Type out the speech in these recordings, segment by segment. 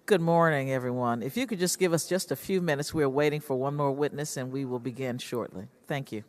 Good morning, everyone. If you could just give us just a few minutes, we're waiting for one more witness and we will begin shortly. Thank you.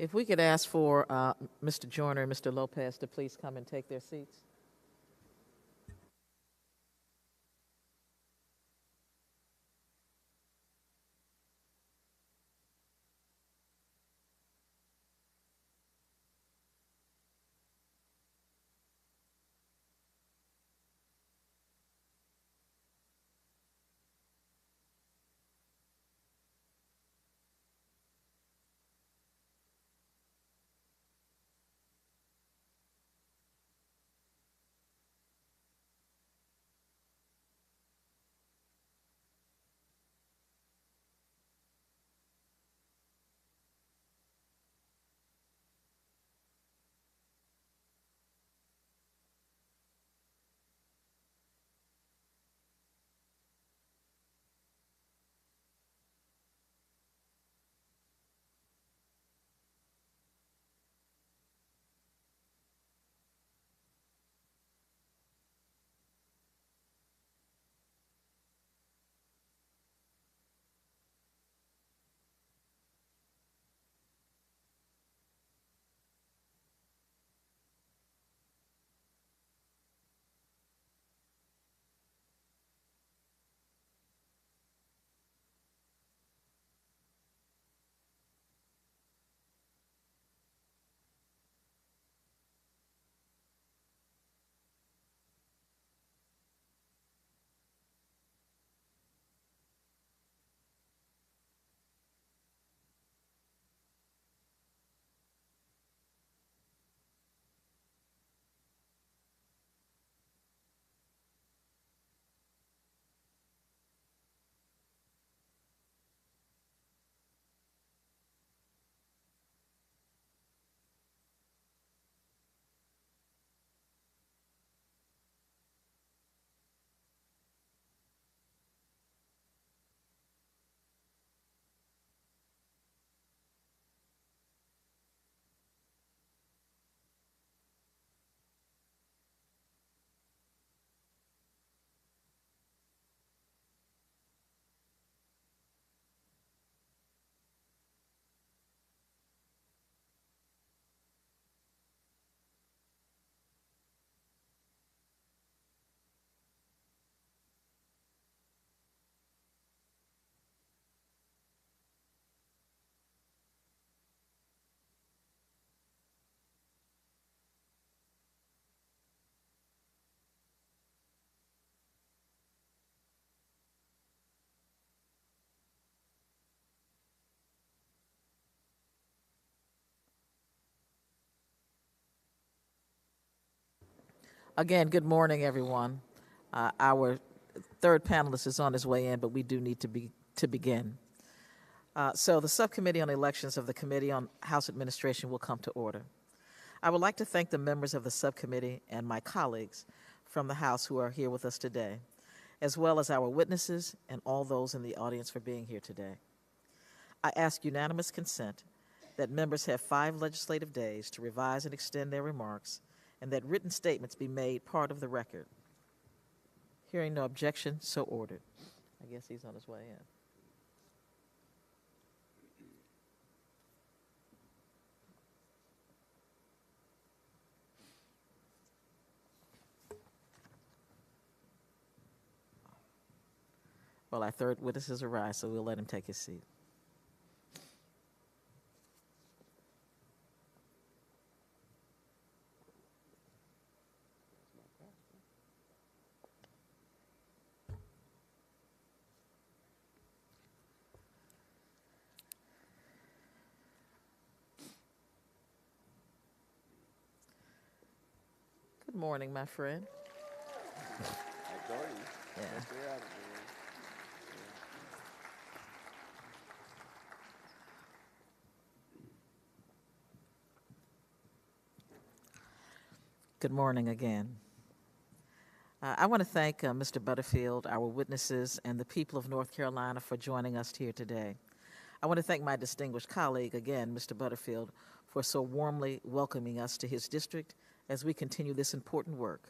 If we could ask for Mr. Joyner and Mr. Lopez to please come and take their seats. Again, good morning, everyone. Our third panelist is on his way in, but we do need to begin. So the Subcommittee on Elections of the Committee on House Administration will come to order. I would like to thank the members of the subcommittee and my colleagues from the House who are here with us today, as well as our witnesses and all those in the audience for being here today. I ask unanimous consent that members have 5 legislative days to revise and extend their remarks, and that written statements be made part of the record. Hearing no objection, so ordered. I guess he's on his way in. Well, our third witness has arrived, so we'll let him take his seat. Good morning, my friend. Yeah. Good morning again. I want to thank Mr. Butterfield, our witnesses, and the people of North Carolina for joining us here today. I want to thank my distinguished colleague, again, Mr. Butterfield, for so warmly welcoming us to his district as we continue this important work.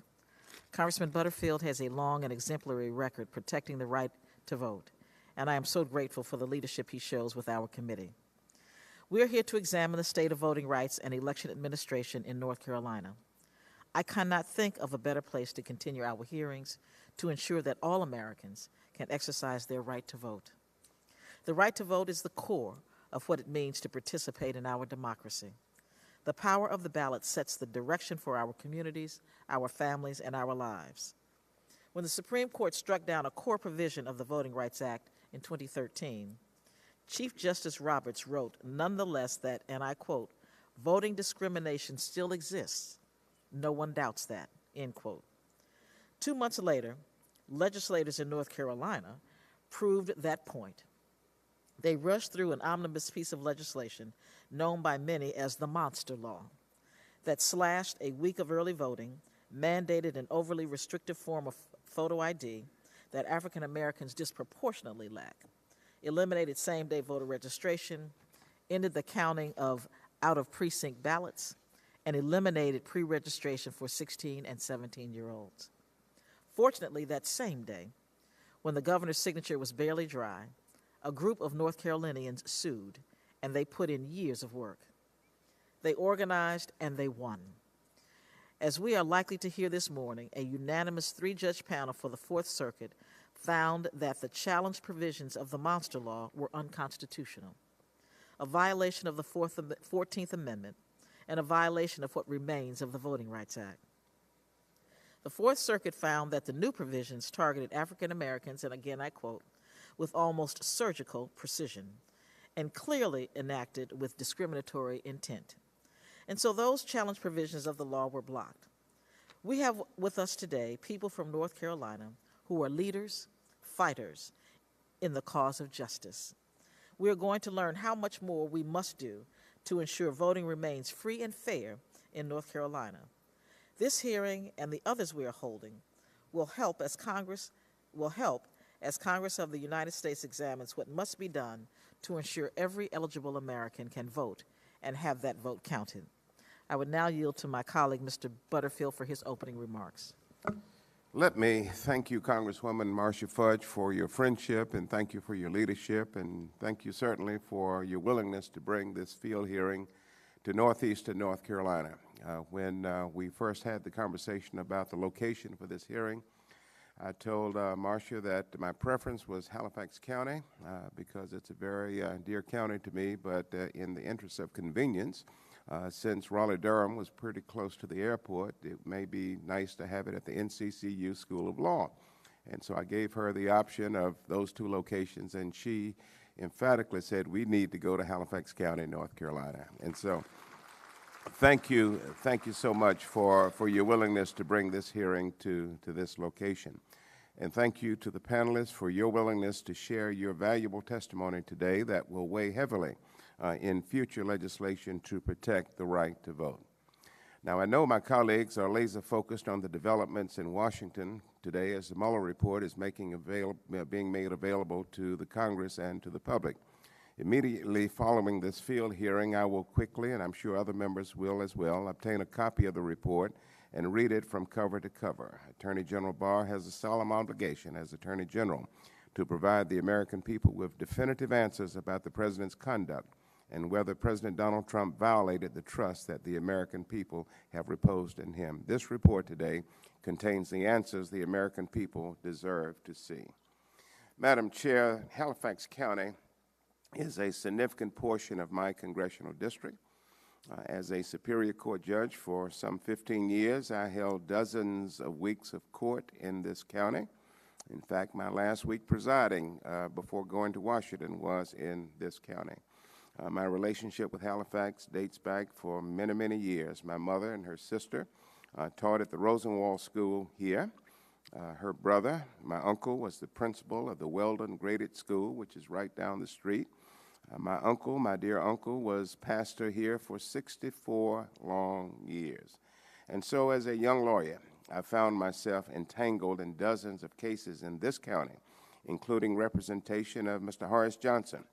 Congressman Butterfield has a long and exemplary record protecting the right to vote, and I am so grateful for the leadership he shows with our committee. We are here to examine the state of voting rights and election administration in North Carolina. I cannot think of a better place to continue our hearings to ensure that all Americans can exercise their right to vote. The right to vote is the core of what it means to participate in our democracy. The power of the ballot sets the direction for our communities, our families, and our lives. When the Supreme Court struck down a core provision of the Voting Rights Act in 2013, Chief Justice Roberts wrote, nonetheless, that, and I quote, voting discrimination still exists. No one doubts that, end quote. 2 months later, legislators in North Carolina proved that point. They rushed through an omnibus piece of legislation known by many as the Monster Law that slashed a week of early voting, mandated an overly restrictive form of photo ID that African Americans disproportionately lack, eliminated same-day voter registration, ended the counting of out-of-precinct ballots, and eliminated pre-registration for 16 and 17-year-olds. Fortunately, that same day, when the governor's signature was barely dry, a group of North Carolinians sued, and they put in years of work. They organized, and they won. As we are likely to hear this morning, a unanimous 3-judge panel for the Fourth Circuit found that the challenged provisions of the Monster Law were unconstitutional, a violation of the 14th Amendment, and a violation of what remains of the Voting Rights Act. The Fourth Circuit found that the new provisions targeted African Americans, and again I quote, with almost surgical precision, and clearly enacted with discriminatory intent. And so those challenge provisions of the law were blocked. We have with us today people from North Carolina who are leaders, fighters in the cause of justice. We are going to learn how much more we must do to ensure voting remains free and fair in North Carolina. This hearing and the others we are holding will help as Congress of the United States examines what must be done to ensure every eligible American can vote and have that vote counted. I would now yield to my colleague, Mr. Butterfield, for his opening remarks. Let me thank you, Congresswoman Marcia Fudge, for your friendship, and thank you for your leadership, and thank you certainly for your willingness to bring this field hearing to Northeastern North Carolina. When we first had the conversation about the location for this hearing, I told Marcia that my preference was Halifax County because it's a very dear county to me, but in the interest of convenience, since Raleigh-Durham was pretty close to the airport, it may be nice to have it at the NCCU School of Law. And so I gave her the option of those 2 locations, and she emphatically said, we need to go to Halifax County, North Carolina. And so thank you so much for your willingness to bring this hearing to this location. And thank you to the panelists for your willingness to share your valuable testimony today that will weigh heavily in future legislation to protect the right to vote. Now, I know my colleagues are laser focused on the developments in Washington today as the Mueller report is being made available to the Congress and to the public. Immediately following this field hearing, I will quickly, and I'm sure other members will as well, obtain a copy of the report and read it from cover to cover. Attorney General Barr has a solemn obligation as Attorney General to provide the American people with definitive answers about the President's conduct and whether President Donald Trump violated the trust that the American people have reposed in him. This report today contains the answers the American people deserve to see. Madam Chair, Halifax County is a significant portion of my congressional district. As a Superior Court judge for some 15 years, I held dozens of weeks of court in this county. In fact, my last week presiding before going to Washington was in this county. My relationship with Halifax dates back for many, many years. My mother and her sister taught at the Rosenwald School here. Her brother, my uncle, was the principal of the Weldon Graded School, which is right down the street. My uncle, my dear uncle, was pastor here for 64 long years. And so as a young lawyer, I found myself entangled in dozens of cases in this county, including representation of Mr. Horace Johnson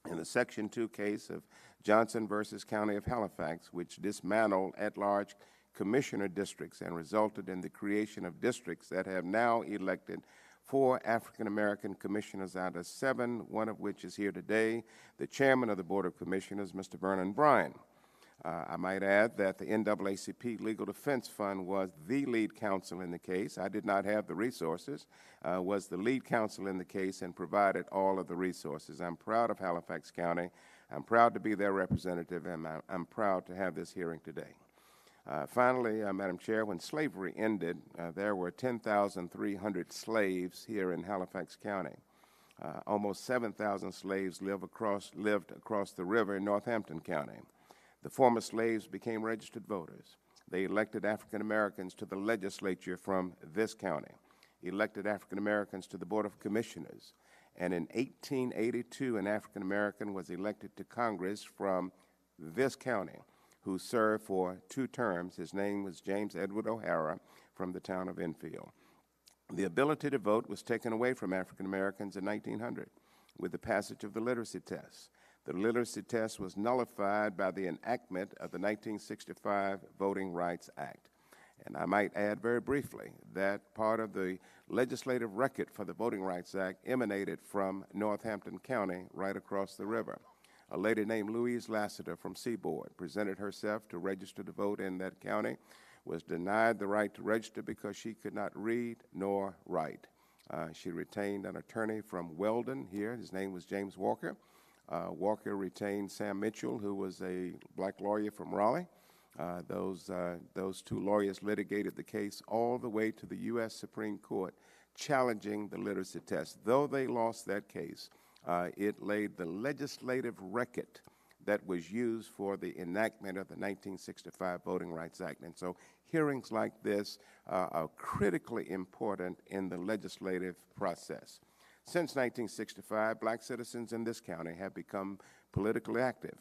in the Section 2 case of Johnson versus County of Halifax, which dismantled at-large commissioner districts and resulted in the creation of districts that have now elected 4 African-American commissioners out of 7, one of which is here today, the chairman of the Board of Commissioners, Mr. Vernon Bryan. I might add that the NAACP Legal Defense Fund was the lead counsel in the case. I did not have the resources, was the lead counsel in the case and provided all of the resources. I'm proud of Halifax County. I'm proud to be their representative, and I'm proud to have this hearing today. Finally, Madam Chair, when slavery ended, there were 10,300 slaves here in Halifax County. Almost 7,000 slaves lived across the river in Northampton County. The former slaves became registered voters. They elected African Americans to the legislature from this county, elected African Americans to the Board of Commissioners, and in 1882, an African American was elected to Congress from this county, who served for 2 terms. His name was James Edward O'Hara from the town of Enfield. The ability to vote was taken away from African Americans in 1900 with the passage of the literacy test. The literacy test was nullified by the enactment of the 1965 Voting Rights Act. And I might add very briefly that part of the legislative record for the Voting Rights Act emanated from Northampton County right across the river. A lady named Louise Lassiter from Seaboard presented herself to register to vote in that county, was denied the right to register because she could not read nor write. She retained an attorney from Weldon here. His name was James Walker. Walker retained Sam Mitchell, who was a black lawyer from Raleigh. Those 2 lawyers litigated the case all the way to the U.S. Supreme Court, challenging the literacy test. Though they lost that case, it laid the legislative record that was used for the enactment of the 1965 Voting Rights Act. And so hearings like this are critically important in the legislative process. Since 1965, black citizens in this county have become politically active,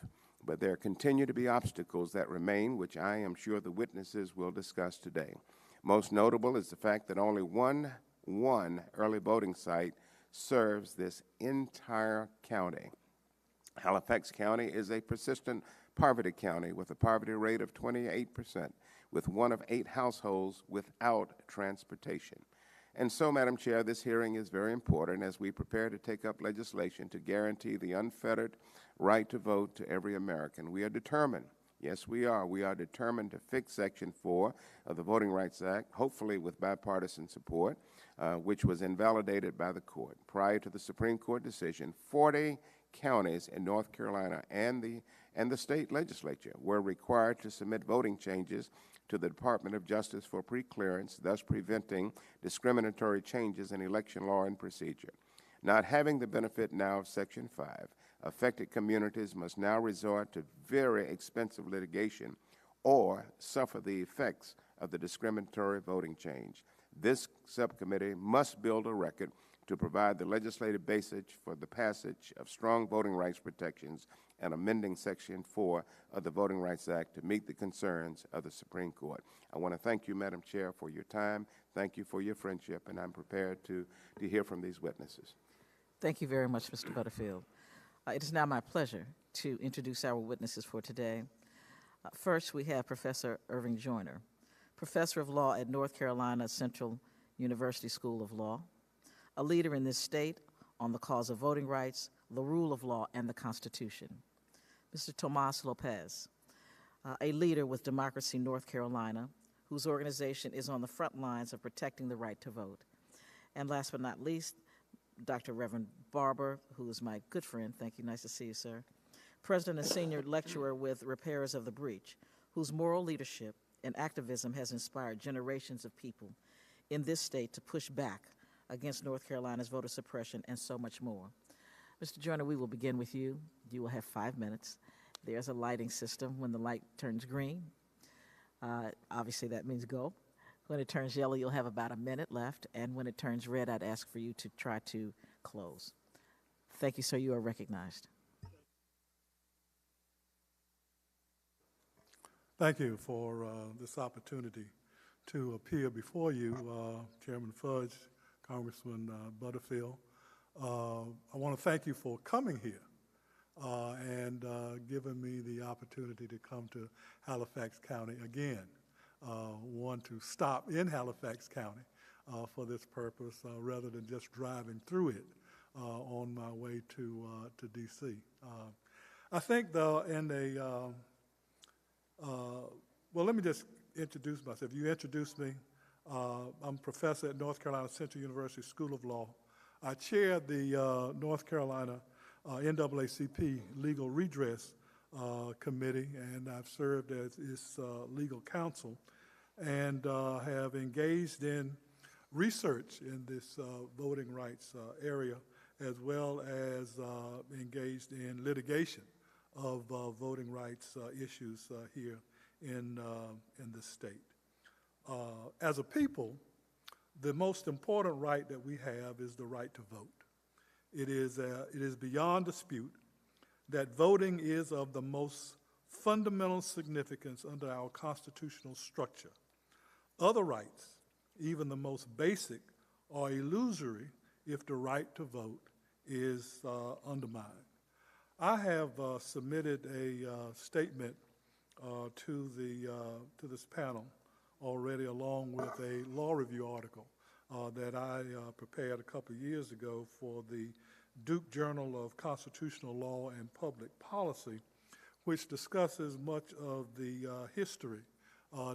but there continue to be obstacles that remain, which I am sure the witnesses will discuss today. Most notable is the fact that only one early voting site serves this entire county. Halifax County is a persistent poverty county with a poverty rate of 28%, with 1 of 8 households without transportation. And so, Madam Chair, this hearing is very important as we prepare to take up legislation to guarantee the unfettered right to vote to every American. We are determined, yes we are determined to fix Section 4 of the Voting Rights Act, hopefully with bipartisan support, which was invalidated by the court. Prior to the Supreme Court decision, 40 counties in North Carolina and the state legislature were required to submit voting changes to the Department of Justice for pre-clearance, thus preventing discriminatory changes in election law and procedure. Not having the benefit now of Section 5, affected communities must now resort to very expensive litigation or suffer the effects of the discriminatory voting change. This subcommittee must build a record to provide the legislative basis for the passage of strong voting rights protections and amending Section 4 of the Voting Rights Act to meet the concerns of the Supreme Court. I want to thank you, Madam Chair, for your time. Thank you for your friendship, and I'm prepared to hear from these witnesses. Thank you very much, Mr. Butterfield. It is now my pleasure to introduce our witnesses for today. First, we have Professor Irving Joyner, Professor of Law at North Carolina Central University School of Law, a leader in this state on the cause of voting rights, the rule of law, and the Constitution. Mr. Tomas Lopez, a leader with Democracy North Carolina, whose organization is on the front lines of protecting the right to vote. And last but not least, Dr. Reverend Barber, who is my good friend. Thank you. Nice to see you, sir. President and senior lecturer with Repairers of the Breach, whose moral leadership and activism has inspired generations of people in this state to push back against North Carolina's voter suppression and so much more. Mr. Joyner, we will begin with you. You will have 5 minutes. There's a lighting system. When the light turns green, obviously that means go. When it turns yellow, you'll have about a minute left. And when it turns red, I'd ask for you to try to close. Thank you, sir. You are recognized. Thank you for this opportunity to appear before you, Chairman Fudge, Congressman Butterfield. I want to thank you for coming here and giving me the opportunity to come to Halifax County again. Want to stop in Halifax County for this purpose rather than just driving through it on my way to D.C. I think, though, well, let me just introduce myself. You introduced me. I'm a professor at North Carolina Central University School of Law. I chair the North Carolina NAACP Legal Redress Committee, and I've served as its legal counsel and have engaged in research in this voting rights area, as well as engaged in litigation of voting rights issues here in the state. As a people, the most important right that we have is the right to vote. It is beyond dispute that voting is of the most fundamental significance under our constitutional structure. Other rights, even the most basic, are illusory if the right to vote is undermined. I have submitted a statement to this panel already, along with a law review article that I prepared a couple of years ago for the Duke Journal of Constitutional Law and Public Policy, which discusses much of the history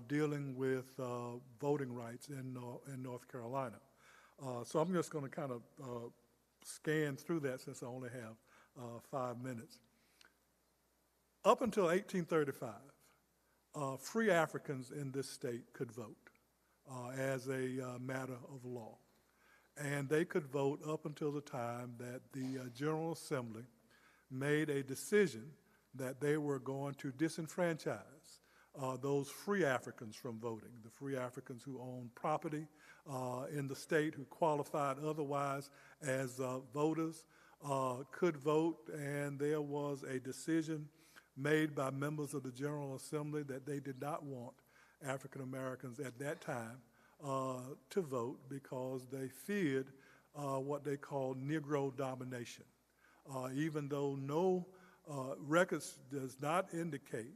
dealing with voting rights in North Carolina. So I'm just going to kind of scan through that since I only have 5 minutes. Up until 1835, free Africans in this state could vote as a matter of law. And they could vote up until the time that the General Assembly made a decision that they were going to disenfranchise those free Africans from voting, the free Africans who owned property in the state, who qualified otherwise as voters, could vote, and there was a decision made by members of the General Assembly that they did not want African Americans at that time to vote because they feared what they called Negro domination. Even though no records does not indicate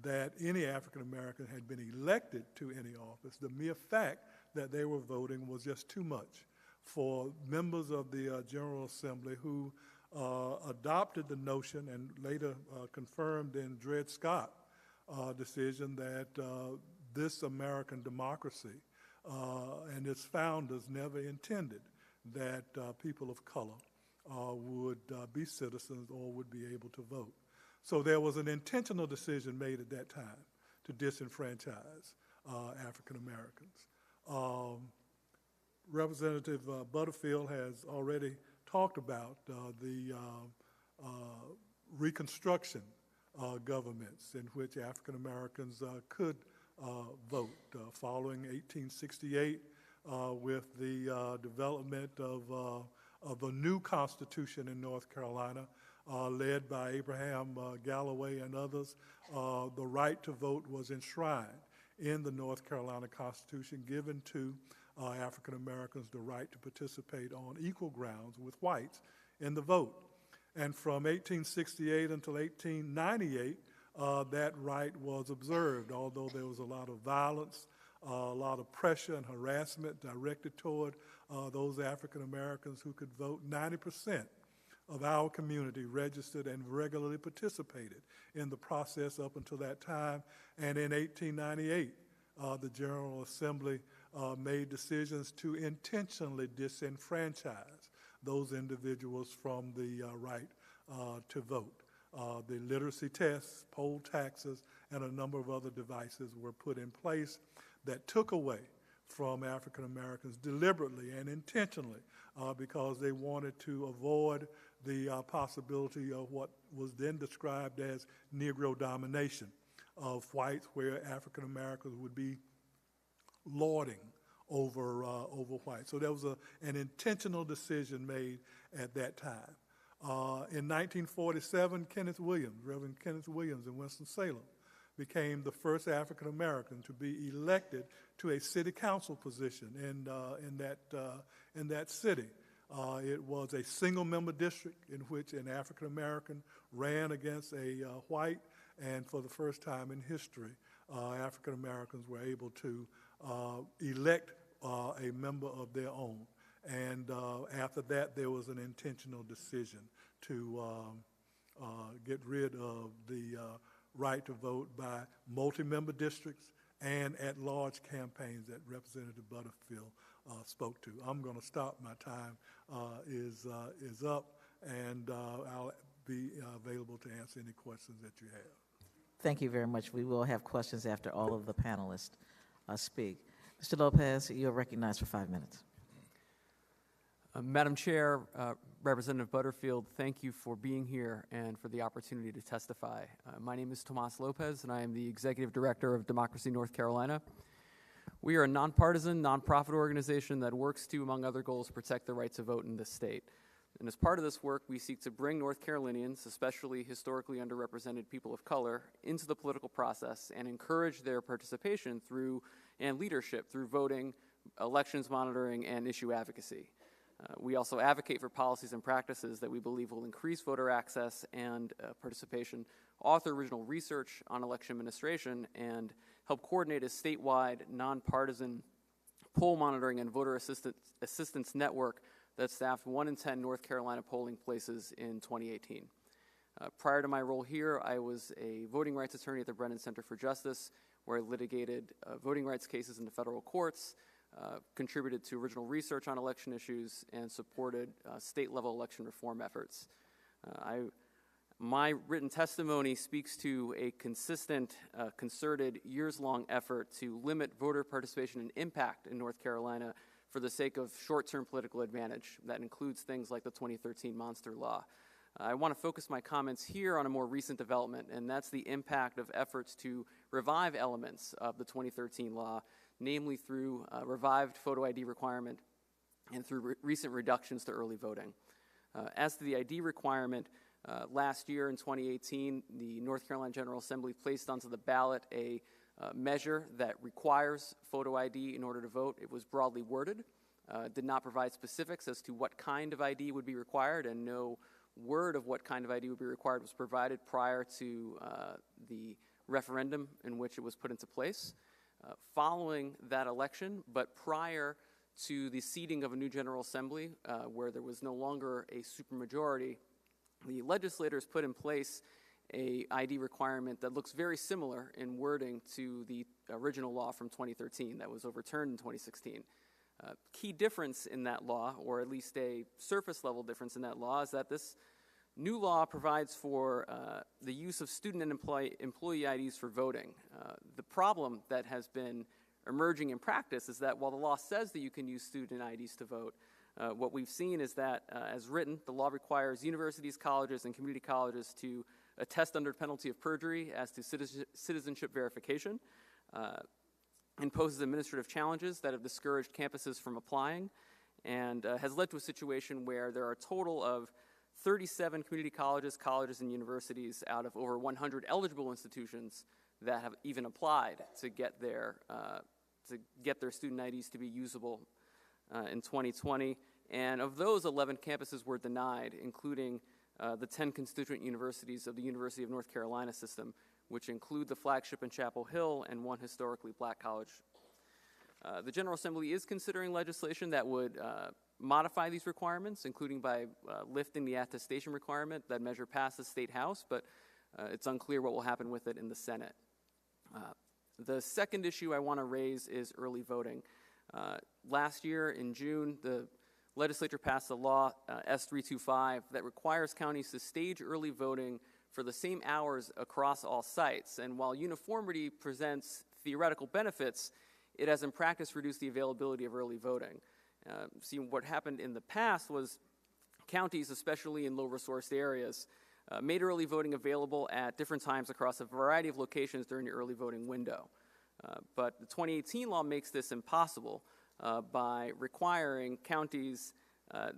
that any African American had been elected to any office, the mere fact that they were voting was just too much for members of the General Assembly who adopted the notion and later confirmed in Dred Scott decision that this American democracy and its founders never intended that people of color would be citizens or would be able to vote. So there was an intentional decision made at that time to disenfranchise African Americans. Representative Butterfield has already talked about the Reconstruction governments in which African Americans could vote following 1868 with the development of a new constitution in North Carolina led by Abraham Galloway and others. The right to vote was enshrined in the North Carolina Constitution, given to African Americans the right to participate on equal grounds with whites in the vote. And from 1868 until 1898, that right was observed, although there was a lot of violence, a lot of pressure and harassment directed toward those African Americans who could vote. 90% of our community registered and regularly participated in the process up until that time. And in 1898, the General Assembly made decisions to intentionally disenfranchise those individuals from the right to vote. The literacy tests, poll taxes, and a number of other devices were put in place that took away from African Americans deliberately and intentionally because they wanted to avoid the possibility of what was then described as Negro domination of whites, where African Americans would be lording over whites. So there was an intentional decision made at that time. In 1947, Reverend Kenneth Williams in Winston-Salem, became the first African American to be elected to a city council position in that city. It was a single-member district in which an African American ran against a white, and for the first time in history, African Americans were able to elect a member of their own. And after that, there was an intentional decision to get rid of the right to vote by multi-member districts and at-large campaigns that Representative Butterfield spoke to. I'm going to stop. My time is up, and I'll be available to answer any questions that you have. Thank you very much. We will have questions after all of the panelists speak. Mr. Lopez, you're recognized for 5 minutes. Madam Chair, Representative Butterfield, thank you for being here and for the opportunity to testify. My name is Tomas Lopez, and I am the Executive Director of Democracy North Carolina. We are a nonpartisan, nonprofit organization that works to, among other goals, protect the right to vote in this state. And as part of this work, we seek to bring North Carolinians, especially historically underrepresented people of color, into the political process and encourage their participation through and leadership through voting, elections monitoring, and issue advocacy. We also advocate for policies and practices that we believe will increase voter access and participation, author original research on election administration, and help coordinate a statewide, nonpartisan poll monitoring and voter assistance network that staffed 1 in 10 North Carolina polling places in 2018. Prior to my role here, I was a voting rights attorney at the Brennan Center for Justice, where I litigated voting rights cases in the federal courts, contributed to original research on election issues, and supported state-level election reform efforts. My written testimony speaks to a consistent, concerted, years-long effort to limit voter participation and impact in North Carolina for the sake of short-term political advantage. That includes things like the 2013 Monster Law. I want to focus my comments here on a more recent development, and that's the impact of efforts to revive elements of the 2013 law, namely through revived photo ID requirement and through recent reductions to early voting. As to the ID requirement, last year in 2018, the North Carolina General Assembly placed onto the ballot a measure that requires photo ID in order to vote. It was broadly worded, did not provide specifics as to what kind of ID would be required, and no word of what kind of ID would be required was provided prior to the referendum in which it was put into place. Following that election, but prior to the seating of a new General Assembly, where there was no longer a supermajority, the legislators put in place a ID requirement that looks very similar in wording to the original law from 2013 that was overturned in 2016. Key difference in that law, or at least a surface level difference in that law, is that this new law provides for the use of student and employee IDs for voting. The problem that has been emerging in practice is that while the law says that you can use student IDs to vote, what we've seen is that, as written, the law requires universities, colleges, and community colleges to attest under penalty of perjury as to citizenship verification, imposes administrative challenges that have discouraged campuses from applying, and has led to a situation where there are a total of 37 community colleges, and universities out of over 100 eligible institutions that have even applied to get their student IDs to be usable in 2020. And of those, 11 campuses were denied, including the 10 constituent universities of the University of North Carolina system, which include the flagship in Chapel Hill and one historically black college. The General Assembly is considering legislation that would modify these requirements, including by lifting the attestation requirement. That measure passed the State House, but it's unclear what will happen with it in the Senate. The second issue I want to raise is early voting. Last year in June, the legislature passed a law, S325, that requires counties to stage early voting for the same hours across all sites. And while uniformity presents theoretical benefits, it has in practice reduced the availability of early voting. See, what happened in the past was counties, especially in low-resourced areas, made early voting available at different times across a variety of locations during the early voting window. But the 2018 law makes this impossible by requiring counties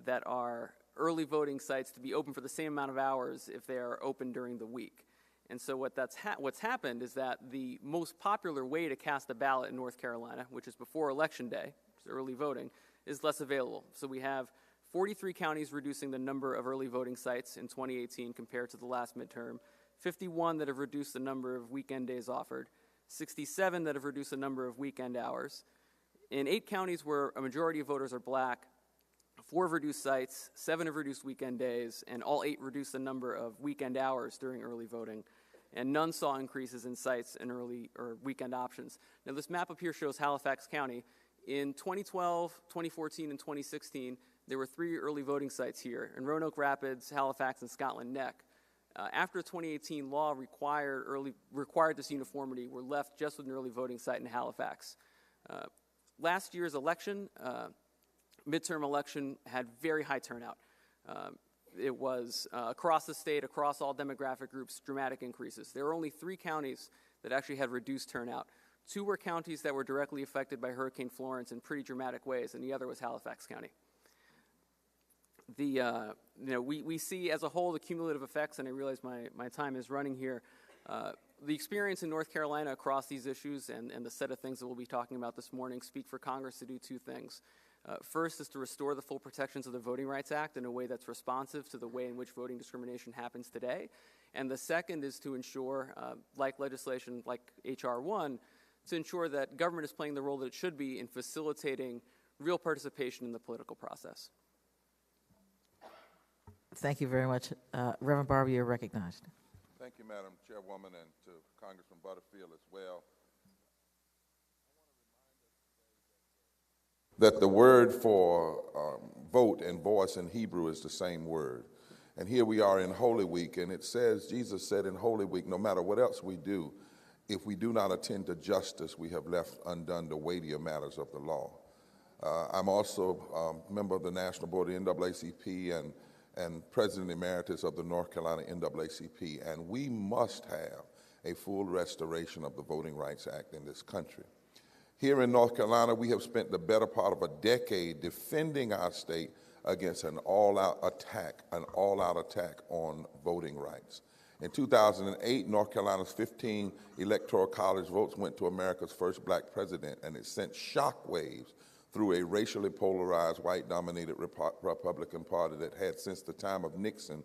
that are early voting sites to be open for the same amount of hours if they are open during the week. And so what's happened is that the most popular way to cast a ballot in North Carolina, which is before Election Day, which is early voting, is less available. So we have 43 counties reducing the number of early voting sites in 2018 compared to the last midterm, 51 that have reduced the number of weekend days offered, 67 that have reduced the number of weekend hours. In 8 counties where a majority of voters are black, 4 have reduced sites, 7 have reduced weekend days, and all 8 reduced the number of weekend hours during early voting, and none saw increases in sites and early or weekend options. Now, this map up here shows Halifax County. In 2012, 2014, and 2016, there were 3 early voting sites here in Roanoke Rapids, Halifax, and Scotland Neck. After the 2018 law required this uniformity, we're left just with an early voting site in Halifax. Last year's election, midterm election, had very high turnout. It was across the state, across all demographic groups, dramatic increases. There were only 3 counties that actually had reduced turnout. 2 were counties that were directly affected by Hurricane Florence in pretty dramatic ways, and the other was Halifax County. We see as a whole the cumulative effects, and I realize my time is running here. The experience in North Carolina across these issues and the set of things that we'll be talking about this morning speak for Congress to do 2 things. First is to restore the full protections of the Voting Rights Act in a way that's responsive to the way in which voting discrimination happens today. And the second is to ensure, like legislation like H.R. 1, to ensure that government is playing the role that it should be in facilitating real participation in the political process. Thank you very much. Reverend Barber, you're recognized. Thank you, Madam Chairwoman, and to Congressman Butterfield as well. That the word for vote and voice in Hebrew is the same word. And here we are in Holy Week, and it says, Jesus said in Holy Week, no matter what else we do, if we do not attend to justice, we have left undone the weightier matters of the law. I'm also a member of the National Board of the NAACP and President Emeritus of the North Carolina NAACP, and we must have a full restoration of the Voting Rights Act in this country. Here in North Carolina, we have spent the better part of a decade defending our state against an all-out attack on voting rights. In 2008, North Carolina's 15 Electoral College votes went to America's first black president, and it sent shockwaves through a racially polarized, white-dominated Republican Party that had, since the time of Nixon,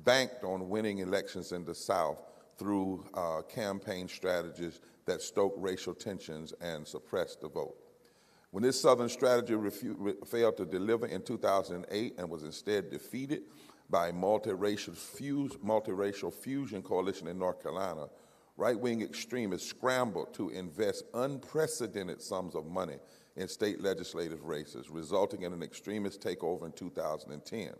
banked on winning elections in the South through campaign strategies that stoked racial tensions and suppressed the vote. When this Southern strategy failed to deliver in 2008 and was instead defeated by a multiracial fusion coalition in North Carolina, right-wing extremists scrambled to invest unprecedented sums of money in state legislative races, resulting in an extremist takeover in 2010.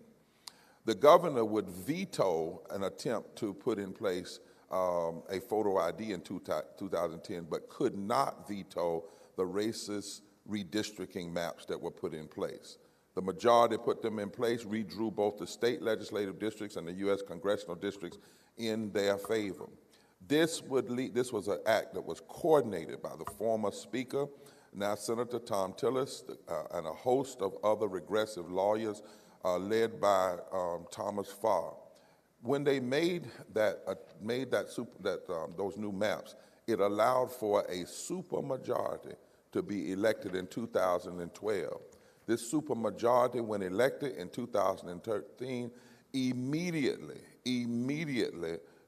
The governor would veto an attempt to put in place a photo ID in 2010, but could not veto the racist redistricting maps that were put in place. The majority put them in place, redrew both the state legislative districts and the U.S. congressional districts in their favor. This was an act that was coordinated by the former Speaker, now Senator Tom Tillis, and a host of other regressive lawyers led by Thomas Farr. When they made those new maps, it allowed for a supermajority to be elected in 2012. This supermajority, when elected in 2013, immediately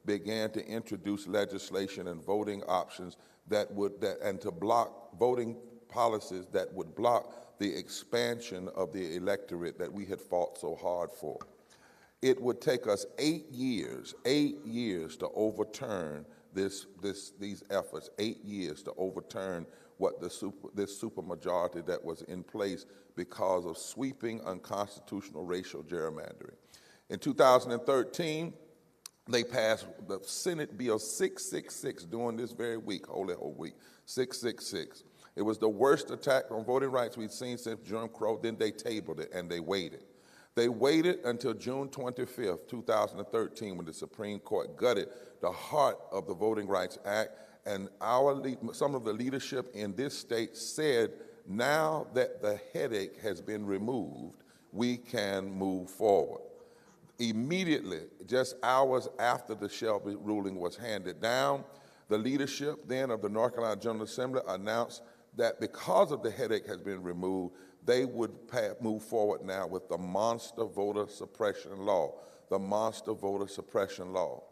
began to introduce legislation and voting options and to block voting policies that would block the expansion of the electorate that we had fought so hard for. It would take us 8 years to overturn these efforts, 8 years to overturn what this supermajority that was in place because of sweeping unconstitutional racial gerrymandering. In 2013, they passed the Senate Bill 666 during this very week, Holy Week, 666. It was the worst attack on voting rights we'd seen since Jim Crow. Then they tabled it and they waited. They waited until June 25th, 2013, when the Supreme Court gutted the heart of the Voting Rights Act, and some of the leadership in this state said, now that the headache has been removed, we can move forward. Immediately, just hours after the Shelby ruling was handed down, the leadership then of the North Carolina General Assembly announced that because of the headache has been removed, they would move forward now with the monster voter suppression law, the monster voter suppression law.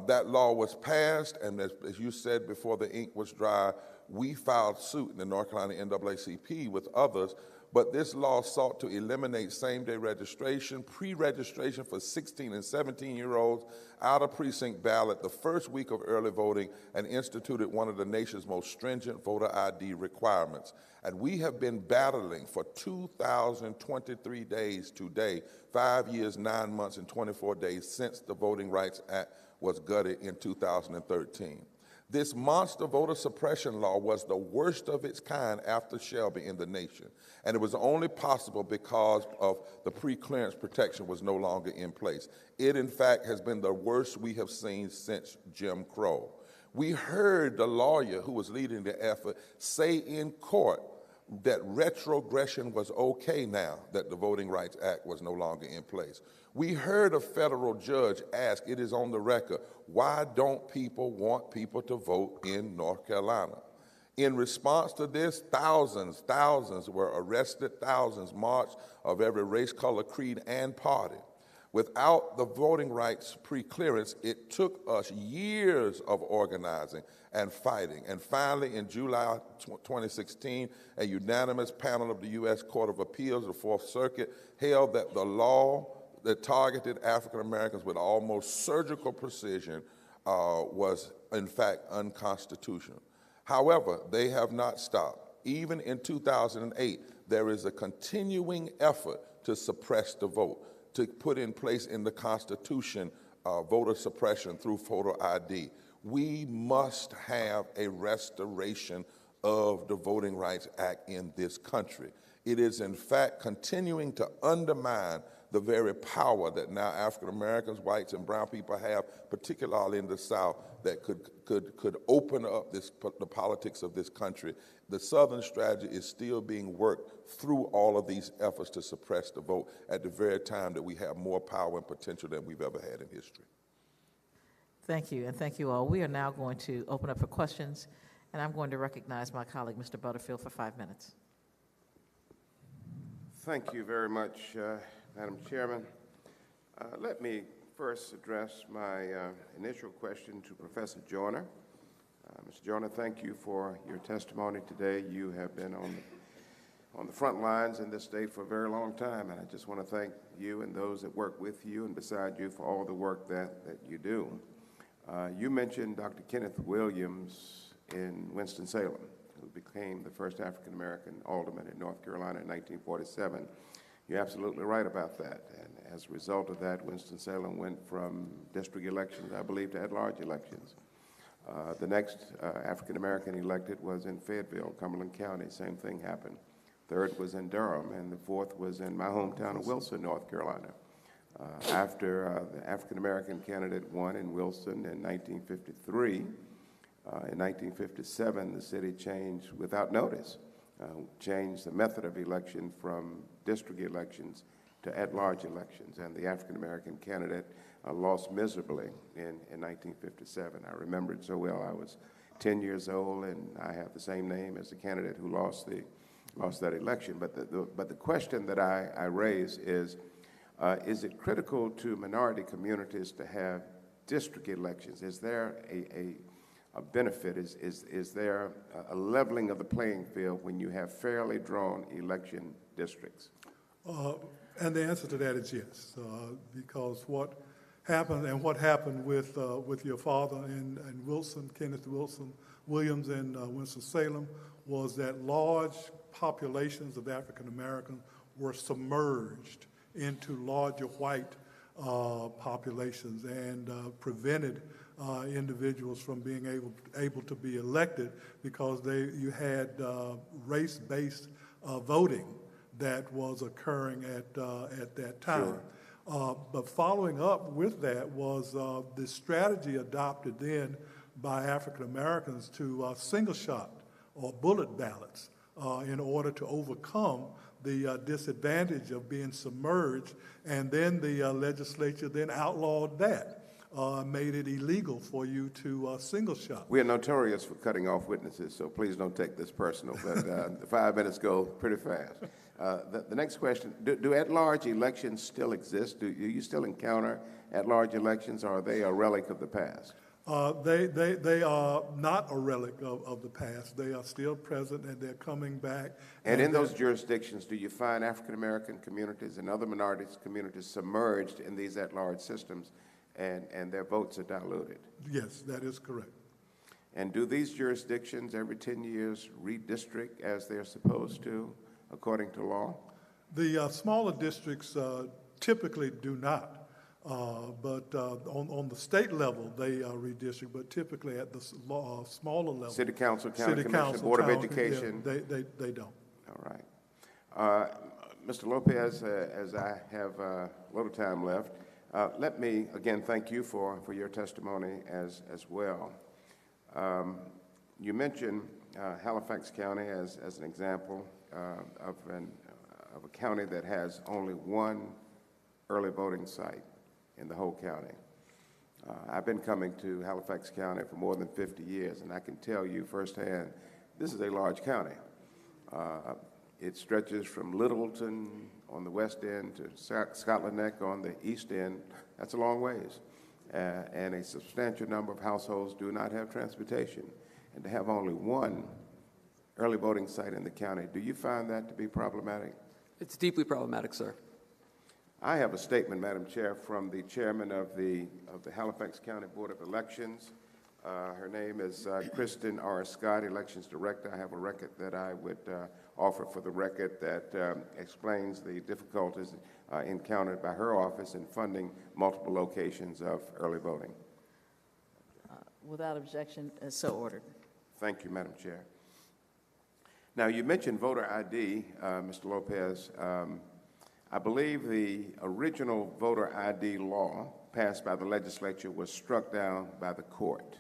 That law was passed, and as you said before the ink was dry, we filed suit in the North Carolina NAACP with others, but this law sought to eliminate same-day registration, pre-registration for 16 and 17-year-olds, out-of-precinct ballot the first week of early voting, and instituted one of the nation's most stringent voter ID requirements. And we have been battling for 2,023 days today, 5 years, 9 months, and 24 days since the Voting Rights Act was gutted in 2013. This monster voter suppression law was the worst of its kind after Shelby in the nation, and it was only possible because of the pre-clearance protection was no longer in place. It, in fact, has been the worst we have seen since Jim Crow. We heard the lawyer who was leading the effort say in court that retrogression was okay now that the Voting Rights Act was no longer in place. We heard a federal judge ask, it is on the record, why don't people want people to vote in North Carolina? In response to this, thousands were arrested, thousands marched of every race, color, creed, and party. Without the voting rights pre-clearance, it took us years of organizing and fighting. And finally, in July 2016, a unanimous panel of the U.S. Court of Appeals, the Fourth Circuit, held that the law that targeted African Americans with almost surgical precision was, in fact, unconstitutional. However, they have not stopped. Even in 2008, there is a continuing effort to suppress the vote, to put in place in the Constitution voter suppression through photo ID. We must have a restoration of the Voting Rights Act in this country. It is, in fact, continuing to undermine the very power that now African Americans, whites, and brown people have, particularly in the South, that could open up the politics of this country. The Southern strategy is still being worked through all of these efforts to suppress the vote at the very time that we have more power and potential than we've ever had in history. Thank you, and thank you all. We are now going to open up for questions, and I'm going to recognize my colleague, Mr. Butterfield, for 5 minutes. Thank you very much, Madam Chairman. Let me first address my initial question to Professor Joyner. Mr. Joyner, thank you for your testimony today. You have been on the front lines in this state for a very long time, and I just want to thank you and those that work with you and beside you for all the work that you do. You mentioned Dr. Kenneth Williams in Winston-Salem, who became the first African-American alderman in North Carolina in 1947. You're absolutely right about that. And as a result of that, Winston-Salem went from district elections, I believe, to at-large elections. The next African-American elected was in Fayetteville, Cumberland County. Same thing happened. Third was in Durham, and the fourth was in my hometown of Wilson, North Carolina. After the African-American candidate won in Wilson in 1953, in 1957, the city changed without notice, changed the method of election from district elections to at-large elections, and the African-American candidate lost miserably in 1957. I remember it so well. I was 10 years old, and I have the same name as the candidate who lost that election. But the question that I raise is it critical to minority communities to have district elections? Is there a benefit? Is there a leveling of the playing field when you have fairly drawn election districts? And the answer to that is yes, because what happened with your father in Wilson, Kenneth Williams in Winston-Salem, was that large populations of African Americans were submerged into larger white populations and prevented individuals from being able to be elected because you had race-based voting that was occurring at that time. Sure. But following up with that was the strategy adopted then by African Americans to single shot or bullet ballots in order to overcome the disadvantage of being submerged, and then the legislature then outlawed that. Made it illegal for you to single shot. We are notorious for cutting off witnesses, so please don't take this personal, but the 5 minutes go pretty fast. The next question, do at-large elections still exist? Do you still encounter at-large elections, or are they a relic of the past? They are not a relic of the past. They are still present, and they're coming back. And in those jurisdictions, do you find African-American communities and other minorities communities submerged in these at-large systems, and their votes are diluted? Yes, that is correct. And do these jurisdictions every 10 years redistrict as they're supposed to, according to law? The smaller districts typically do not. But on the state level, they redistrict, but typically at the smaller level. City Council, County Commission, Board of Education? Yeah, they don't. All right. Mr. Lopez, as I have little time left, let me again thank you for your testimony as well. You mentioned Halifax County as an example of a county that has only one early voting site in the whole county. I've been coming to Halifax County for more than 50 years, and I can tell you firsthand, this is a large county. It stretches from Littleton on the west end to Scotland Neck on the east end. That's a long ways. And a substantial number of households do not have transportation. And to have only one early voting site in the county, do you find that to be problematic? It's deeply problematic, sir. I have a statement, Madam Chair, from the chairman of the Halifax County Board of Elections. Her name is Kristen R. Scott, Elections Director. I have a record that I would offer for the record that explains the difficulties encountered by her office in funding multiple locations of early voting. Without objection, so ordered. Thank you, Madam Chair. Now, you mentioned voter ID, Mr. Lopez. I believe the original voter ID law passed by the legislature was struck down by the court.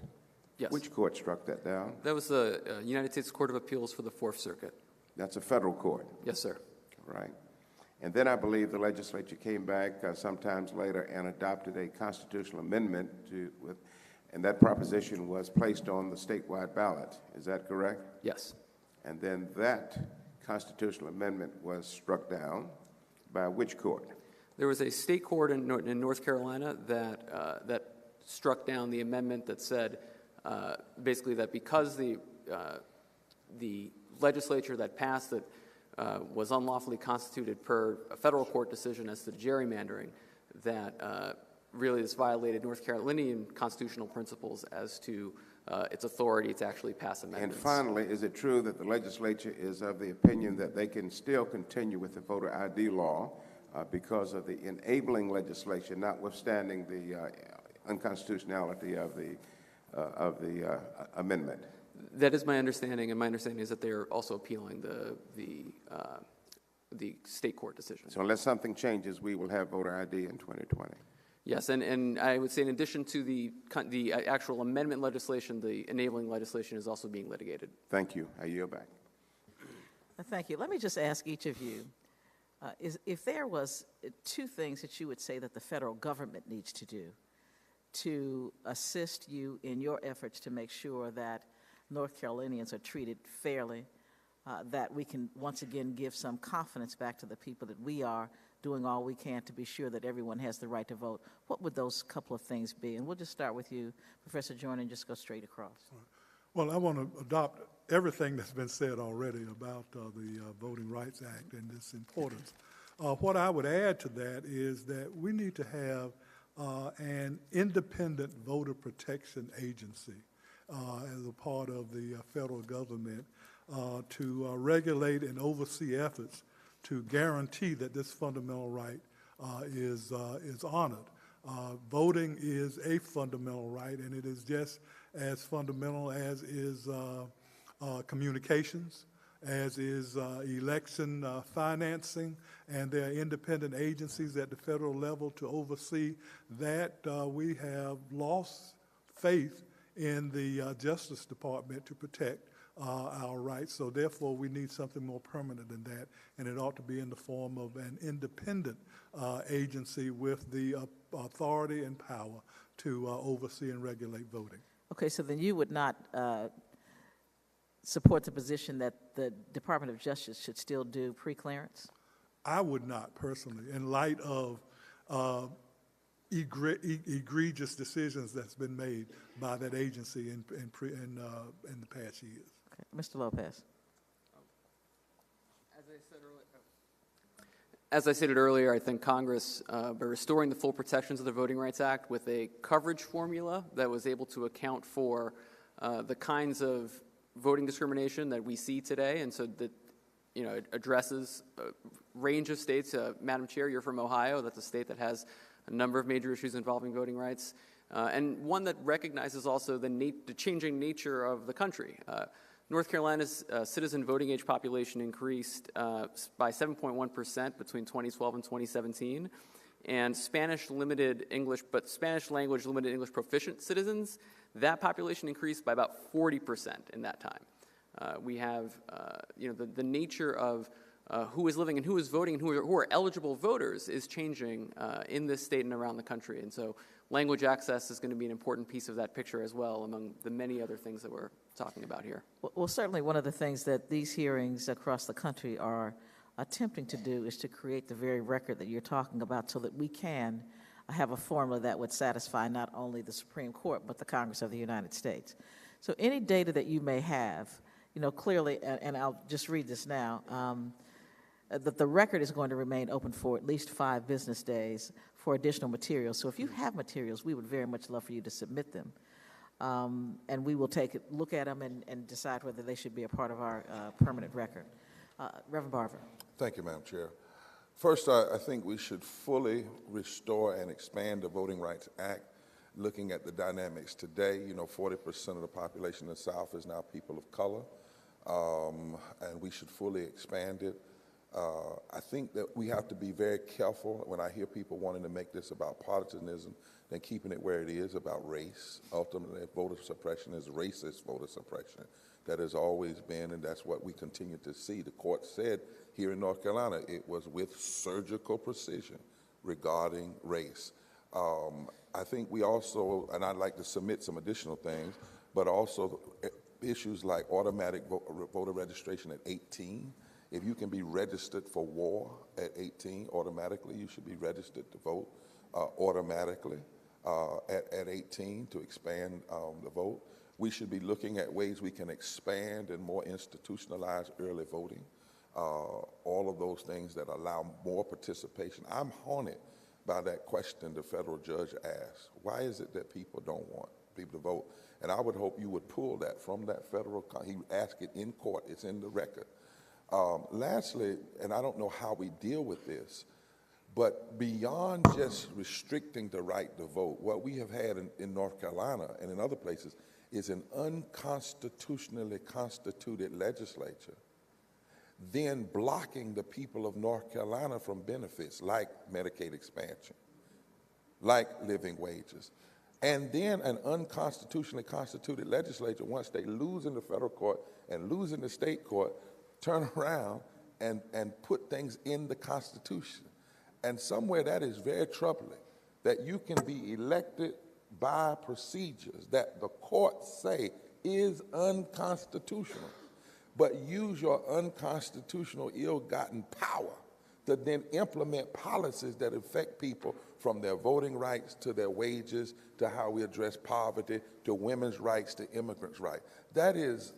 Yes. Which court struck that down? That was the United States Court of Appeals for the Fourth Circuit. That's a federal court. Yes, sir. Right. And then I believe the legislature came back sometimes later and adopted a constitutional amendment and that proposition was placed on the statewide ballot. Is that correct? Yes. And then that constitutional amendment was struck down by which court? There was a state court in North Carolina that struck down the amendment that said basically that because the legislature that passed it was unlawfully constituted per a federal court decision as to gerrymandering, that really this violated North Carolinian constitutional principles as to its authority to actually pass amendments. And finally, is it true that the legislature is of the opinion that they can still continue with the voter ID law because of the enabling legislation, notwithstanding the unconstitutionality of the amendment? That is my understanding, and my understanding is that they are also appealing the state court decision. So unless something changes, we will have voter ID in 2020. Yes, and I would say in addition to the actual amendment legislation, the enabling legislation is also being litigated. Thank you. I yield back. Thank you. Let me just ask each of you, if there was two things that you would say that the federal government needs to do to assist you in your efforts to make sure that North Carolinians are treated fairly, that we can once again give some confidence back to the people that we are doing all we can to be sure that everyone has the right to vote, what would those couple of things be? And we'll just start with you, Professor Joyner, and just go straight across. Well, I want to adopt everything that's been said already about the Voting Rights Act and its importance. What I would add to that is that we need to have an independent voter protection agency as a part of the federal government to regulate and oversee efforts to guarantee that this fundamental right is honored. Voting is a fundamental right, and it is just as fundamental as is communications, as is election financing, and there are independent agencies at the federal level to oversee that. We have lost faith in the Justice Department to protect our rights, so therefore we need something more permanent than that, and it ought to be in the form of an independent agency with the authority and power to oversee and regulate voting. Okay, so then you would not support the position that the Department of Justice should still do pre-clearance? I would not personally, in light of egregious decisions that's been made by that agency in the past years. Okay. Mr. Lopez. As I stated earlier, I think Congress, by restoring the full protections of the Voting Rights Act with a coverage formula that was able to account for the kinds of voting discrimination that we see today, and so that it addresses a range of states. Madam Chair, you're from Ohio. That's a state that has a number of major issues involving voting rights, and one that recognizes also the changing nature of the country. North Carolina's citizen voting age population increased by 7.1% between 2012 and 2017, and Spanish language limited English proficient citizens, that population increased by about 40% in that time. We have the nature of who is living and who is voting and who are eligible voters is changing in this state and around the country, and so language access is going to be an important piece of that picture as well, among the many other things that we're talking about here. Well, certainly one of the things that these hearings across the country are attempting to do is to create the very record that you're talking about so that we can have a formula that would satisfy not only the Supreme Court but the Congress of the United States. So any data that you may have, clearly, and I'll just read this now, that the record is going to remain open for at least 5 business days for additional materials. So if you have materials, we would very much love for you to submit them. And we will look at them and decide whether they should be a part of our permanent record. Reverend Barber. Thank you, Madam Chair. First, I think we should fully restore and expand the Voting Rights Act, looking at the dynamics today. 40% of the population in the South is now people of color, and we should fully expand it. I think that we have to be very careful when I hear people wanting to make this about partisanism, then keeping it where it is about race. Ultimately, voter suppression is racist voter suppression. That has always been, and that's what we continue to see. The court said here in North Carolina it was with surgical precision regarding race. I think we also, and I'd like to submit some additional things, but also issues like automatic voter registration at 18. If you can be registered for war at 18 automatically, you should be registered to vote automatically at 18 to expand the vote. We should be looking at ways we can expand and more institutionalize early voting. All of those things that allow more participation. I'm haunted by that question the federal judge asked. Why is it that people don't want people to vote? And I would hope you would pull that from that federal, he asked it in court, it's in the record. Lastly, and I don't know how we deal with this, but beyond just restricting the right to vote, what we have had in North Carolina and in other places is an unconstitutionally constituted legislature, then blocking the people of North Carolina from benefits like Medicaid expansion, like living wages. And then an unconstitutionally constituted legislature, once they lose in the federal court and lose in the state court, turn around and put things in the Constitution. And somewhere that is very troubling, that you can be elected by procedures that the courts say is unconstitutional, but use your unconstitutional, ill-gotten power to then implement policies that affect people from their voting rights to their wages, to how we address poverty, to women's rights, to immigrants' rights. That is,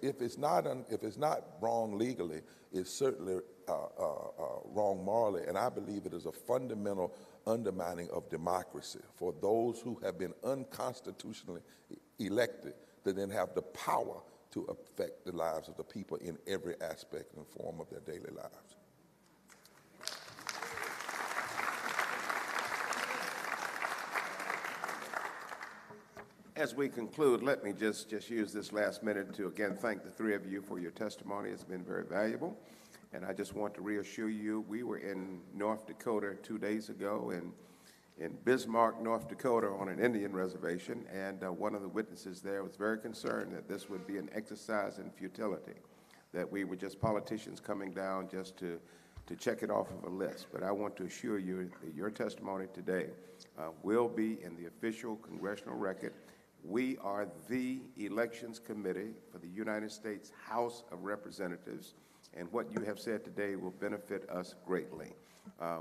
if it's not wrong legally, it's certainly wrong morally, and I believe it is a fundamental undermining of democracy for those who have been unconstitutionally elected to then have the power to affect the lives of the people in every aspect and form of their daily lives. As we conclude, let me just use this last minute to again thank the 3 of you for your testimony. It's been very valuable. And I just want to reassure you, we were in North Dakota 2 days ago in Bismarck, North Dakota on an Indian reservation, and one of the witnesses there was very concerned that this would be an exercise in futility, that we were just politicians coming down just to check it off of a list. But I want to assure you that your testimony today will be in the official congressional record. We are the Elections Committee for the United States House of Representatives, and what you have said today will benefit us greatly.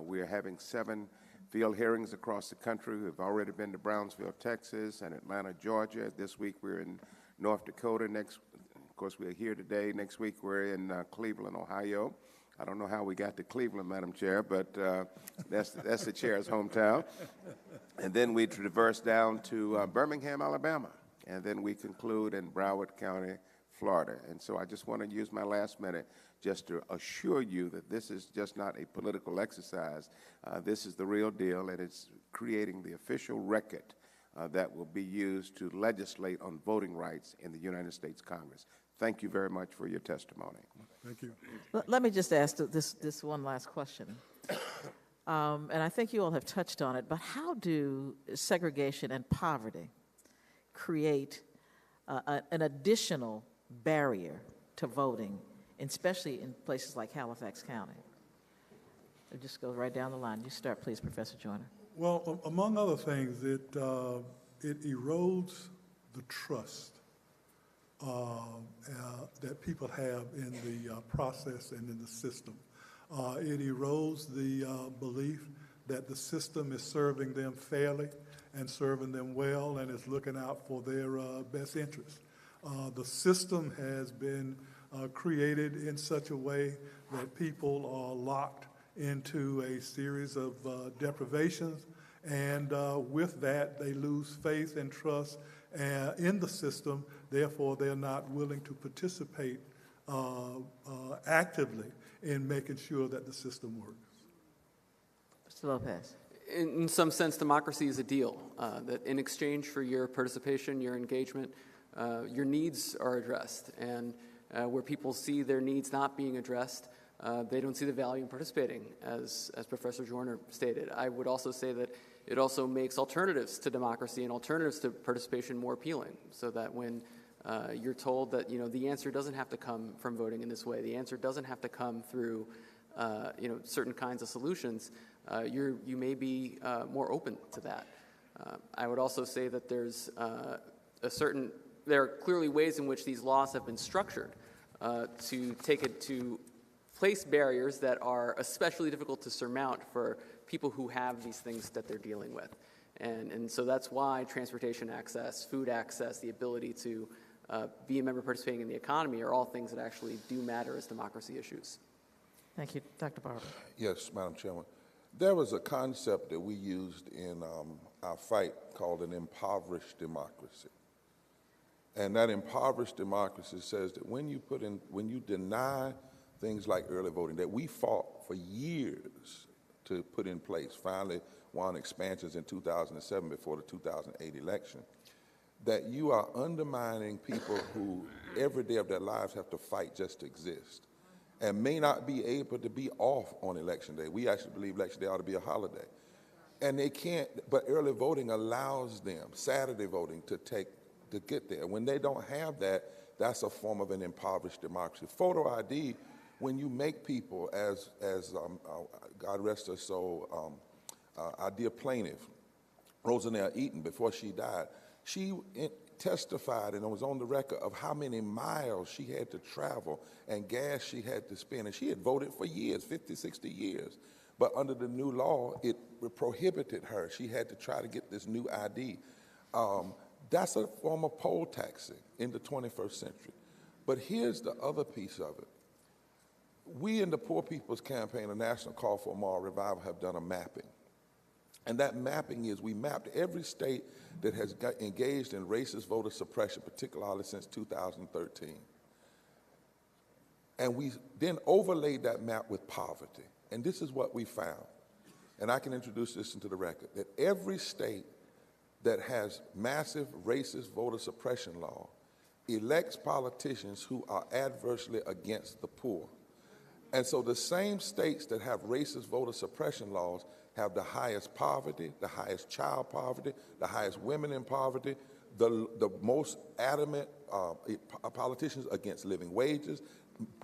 We are having 7 field hearings across the country. We've already been to Brownsville, Texas, and Atlanta, Georgia. This week we're in North Dakota. Next, of course, we're here today. Next week we're in Cleveland, Ohio. I don't know how we got to Cleveland, Madam Chair, but that's the chair's hometown. And then we traverse down to Birmingham, Alabama, and then we conclude in Broward County, Florida. And so I just want to use my last minute just to assure you that this is just not a political exercise. This is the real deal, and it's creating the official record that will be used to legislate on voting rights in the United States Congress. Thank you very much for your testimony. Thank you. Let me just ask this one last question. And I think you all have touched on it, but how do segregation and poverty create an additional barrier to voting, especially in places like Halifax County? It just goes right down the line. You start, please, Professor Joyner. Well, among other things, it erodes the trust that people have in the process and in the system. It erodes the belief that the system is serving them fairly and serving them well and is looking out for their best interests. The system has been created in such a way that people are locked into a series of deprivations, and with that, they lose faith and trust in the system. Therefore, they're not willing to participate actively in making sure that the system works. Mr. Lopez. In some sense, democracy is a deal, that in exchange for your participation, your engagement, your needs are addressed. And where people see their needs not being addressed, they don't see the value in participating, as Professor Joyner stated. I would also say that it also makes alternatives to democracy and alternatives to participation more appealing, so that when you're told that the answer doesn't have to come from voting in this way, the answer doesn't have to come through certain kinds of solutions, you may be more open to that. I would also say that there are clearly ways in which these laws have been structured to place barriers that are especially difficult to surmount for people who have these things that they're dealing with. And so that's why transportation access, food access, the ability to be a member participating in the economy are all things that actually do matter as democracy issues. Thank you. Dr. Barber. Yes, Madam Chairman. There was a concept that we used in our fight called an impoverished democracy. And that impoverished democracy says that when you deny things like early voting that we fought for years to put in place, finally won expansions in 2007 before the 2008 election, that you are undermining people who every day of their lives have to fight just to exist and may not be able to be off on election day. We actually believe election day ought to be a holiday. And they can't, but early voting allows them, Saturday voting, to get there. When they don't have that, that's a form of an impoverished democracy. Photo ID, when you make people, as God rest her soul, our dear plaintiff, Rosanelle Eaton, before she died, she testified and was on the record of how many miles she had to travel and gas she had to spend. And she had voted for years, 50, 60 years. But under the new law, it prohibited her. She had to try to get this new ID. That's a form of poll taxing in the 21st century. But here's the other piece of it. We in the Poor People's Campaign, a national call for a moral revival, have done a mapping. And that mapping is we mapped every state that has got engaged in racist voter suppression, particularly since 2013. And we then overlaid that map with poverty. And this is what we found. And I can introduce this into the record, that every state that has massive racist voter suppression law elects politicians who are adversely against the poor. And so the same states that have racist voter suppression laws have the highest poverty, the highest child poverty, the highest women in poverty, the most adamant politicians against living wages.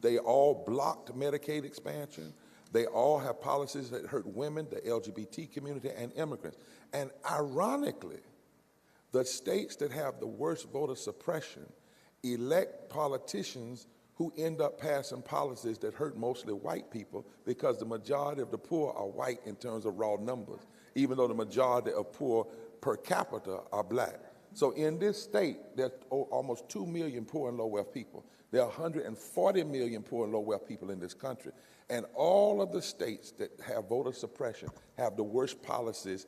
They all blocked Medicaid expansion. They all have policies that hurt women, the LGBT community, and immigrants. And ironically, the states that have the worst voter suppression elect politicians who end up passing policies that hurt mostly white people because the majority of the poor are white in terms of raw numbers, even though the majority of poor per capita are black. So in this state, there's almost 2 million poor and low-wealth people. There are 140 million poor and low-wealth people in this country. And all of the states that have voter suppression have the worst policies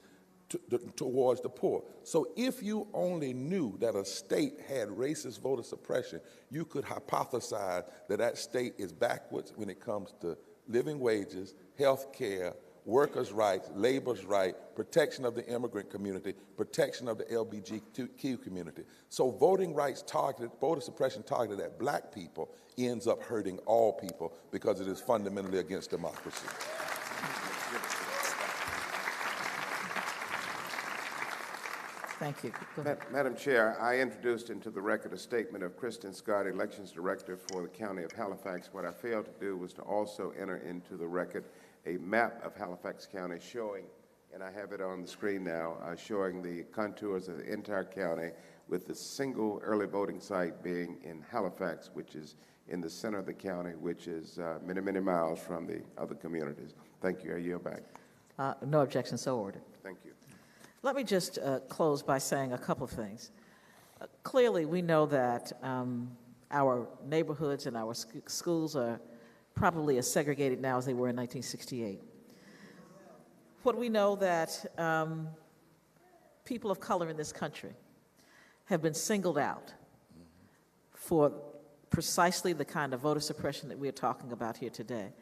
towards the poor. So if you only knew that a state had racist voter suppression, you could hypothesize that that state is backwards when it comes to living wages, health care, workers' rights, labor's rights, protection of the immigrant community, protection of the LGBTQ community. So voting rights targeted, voter suppression targeted at black people ends up hurting all people because it is fundamentally against democracy. Thank you. Go ahead. Madam Chair, I introduced into the record a statement of Kristen Scott, Elections Director for the County of Halifax. What I failed to do was to also enter into the record a map of Halifax County showing, and I have it on the screen now, showing the contours of the entire county with the single early voting site being in Halifax, which is in the center of the county, which is many, many miles from the other communities. Thank you. I yield back. No objection, so ordered. Thank you. Let me just close by saying a couple of things. Clearly, we know that our neighborhoods and our schools are probably as segregated now as they were in 1968. What we know that people of color in this country have been singled out for precisely the kind of voter suppression that we're talking about here today.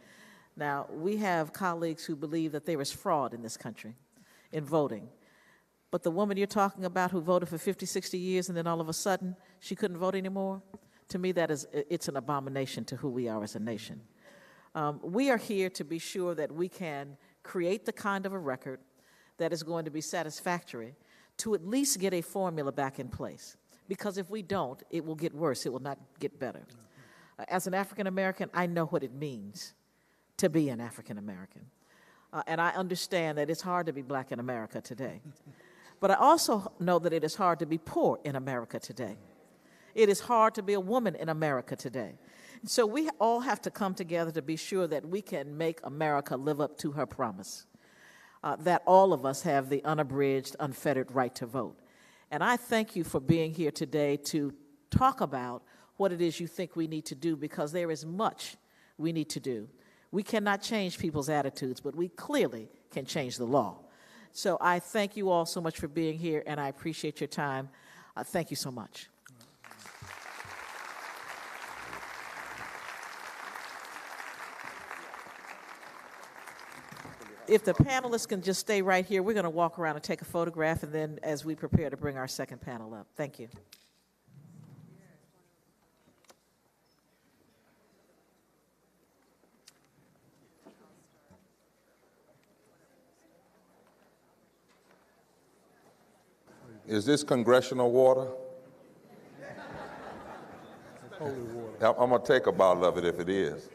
Now, we have colleagues who believe that there is fraud in this country in voting. But the woman you're talking about who voted for 50, 60 years and then all of a sudden she couldn't vote anymore, to me it's an abomination to who we are as a nation. We are here to be sure that we can create the kind of a record that is going to be satisfactory to at least get a formula back in place. Because if we don't, it will get worse. It will not get better. As an African American, I know what it means to be an African American. And I understand that it's hard to be black in America today. But I also know that it is hard to be poor in America today. It is hard to be a woman in America today. So we all have to come together to be sure that we can make America live up to her promise, that all of us have the unabridged, unfettered right to vote. And I thank you for being here today to talk about what it is you think we need to do, because there is much we need to do. We cannot change people's attitudes, but we clearly can change the law. So I thank you all so much for being here, and I appreciate your time. Thank you so much. If the panelists can just stay right here, we're going to walk around and take a photograph, and then as we prepare to bring our second panel up. Thank you. Is this congressional water? Holy water. I'm going to take a bottle of it if it is.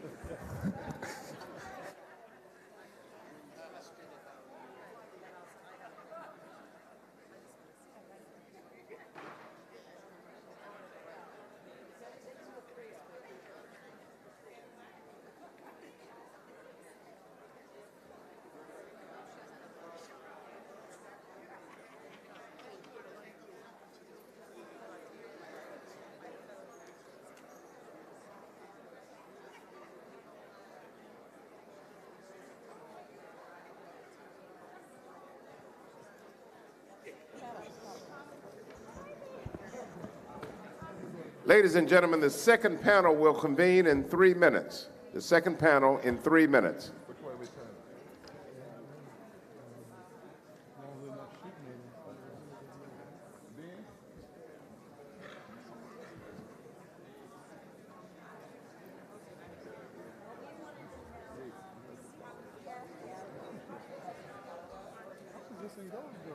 Ladies and gentlemen, the second panel will convene in 3 minutes. The second panel in 3 minutes. Which way we turn? This ain't over,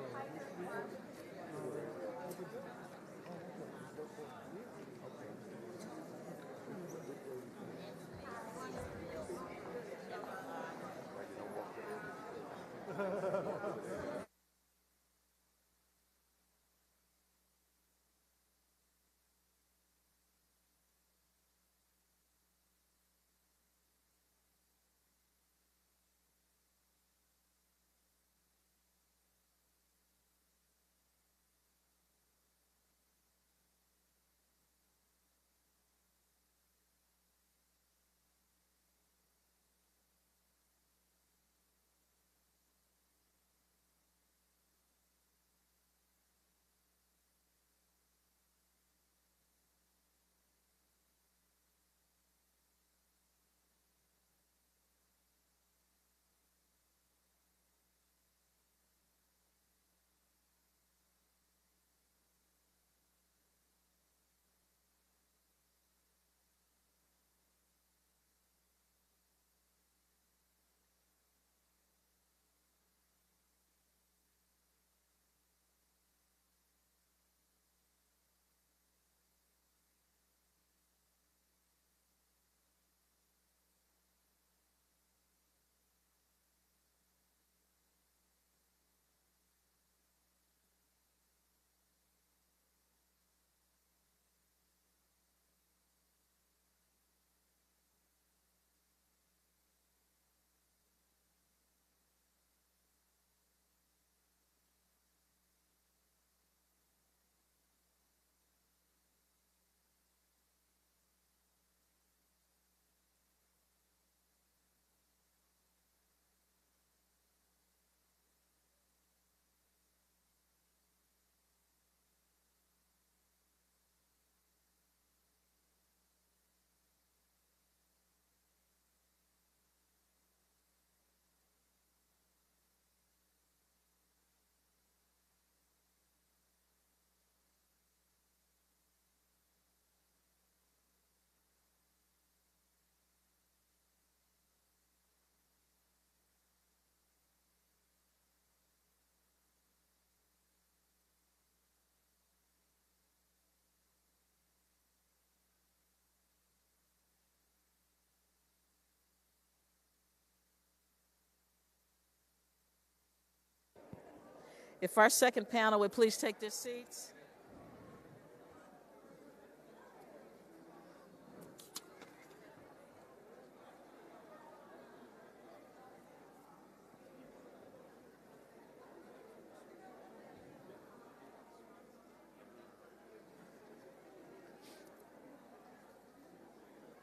If our second panel would please take their seats.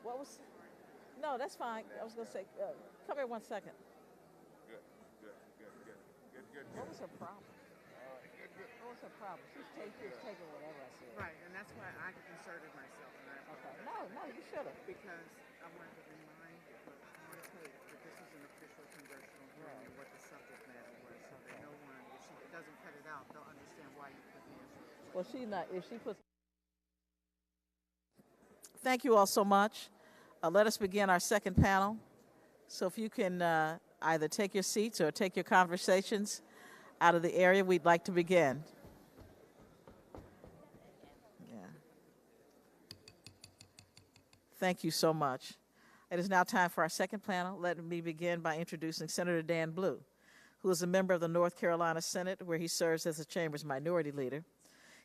What was? No, that's fine. I was going to say, come here 1 second. Good. What was her problem? What was her problem? She's taking whatever I said. Right, and that's why I inserted myself. And I Okay. No, you should have. because I wanted to remind the on tape that this is an official congressional hearing and what the subject matter was, so that no one, if she doesn't cut it out, they'll understand why you put the answer. Well, she's not. If she puts. Thank you all so much. Let us begin our second panel. So if you can either take your seats or take your conversations out of the area, we'd like to begin. Yeah. Thank you so much. It is now time for our second panel. Let me begin by introducing Senator Dan Blue, who is a member of the North Carolina Senate, where he serves as the chamber's minority leader.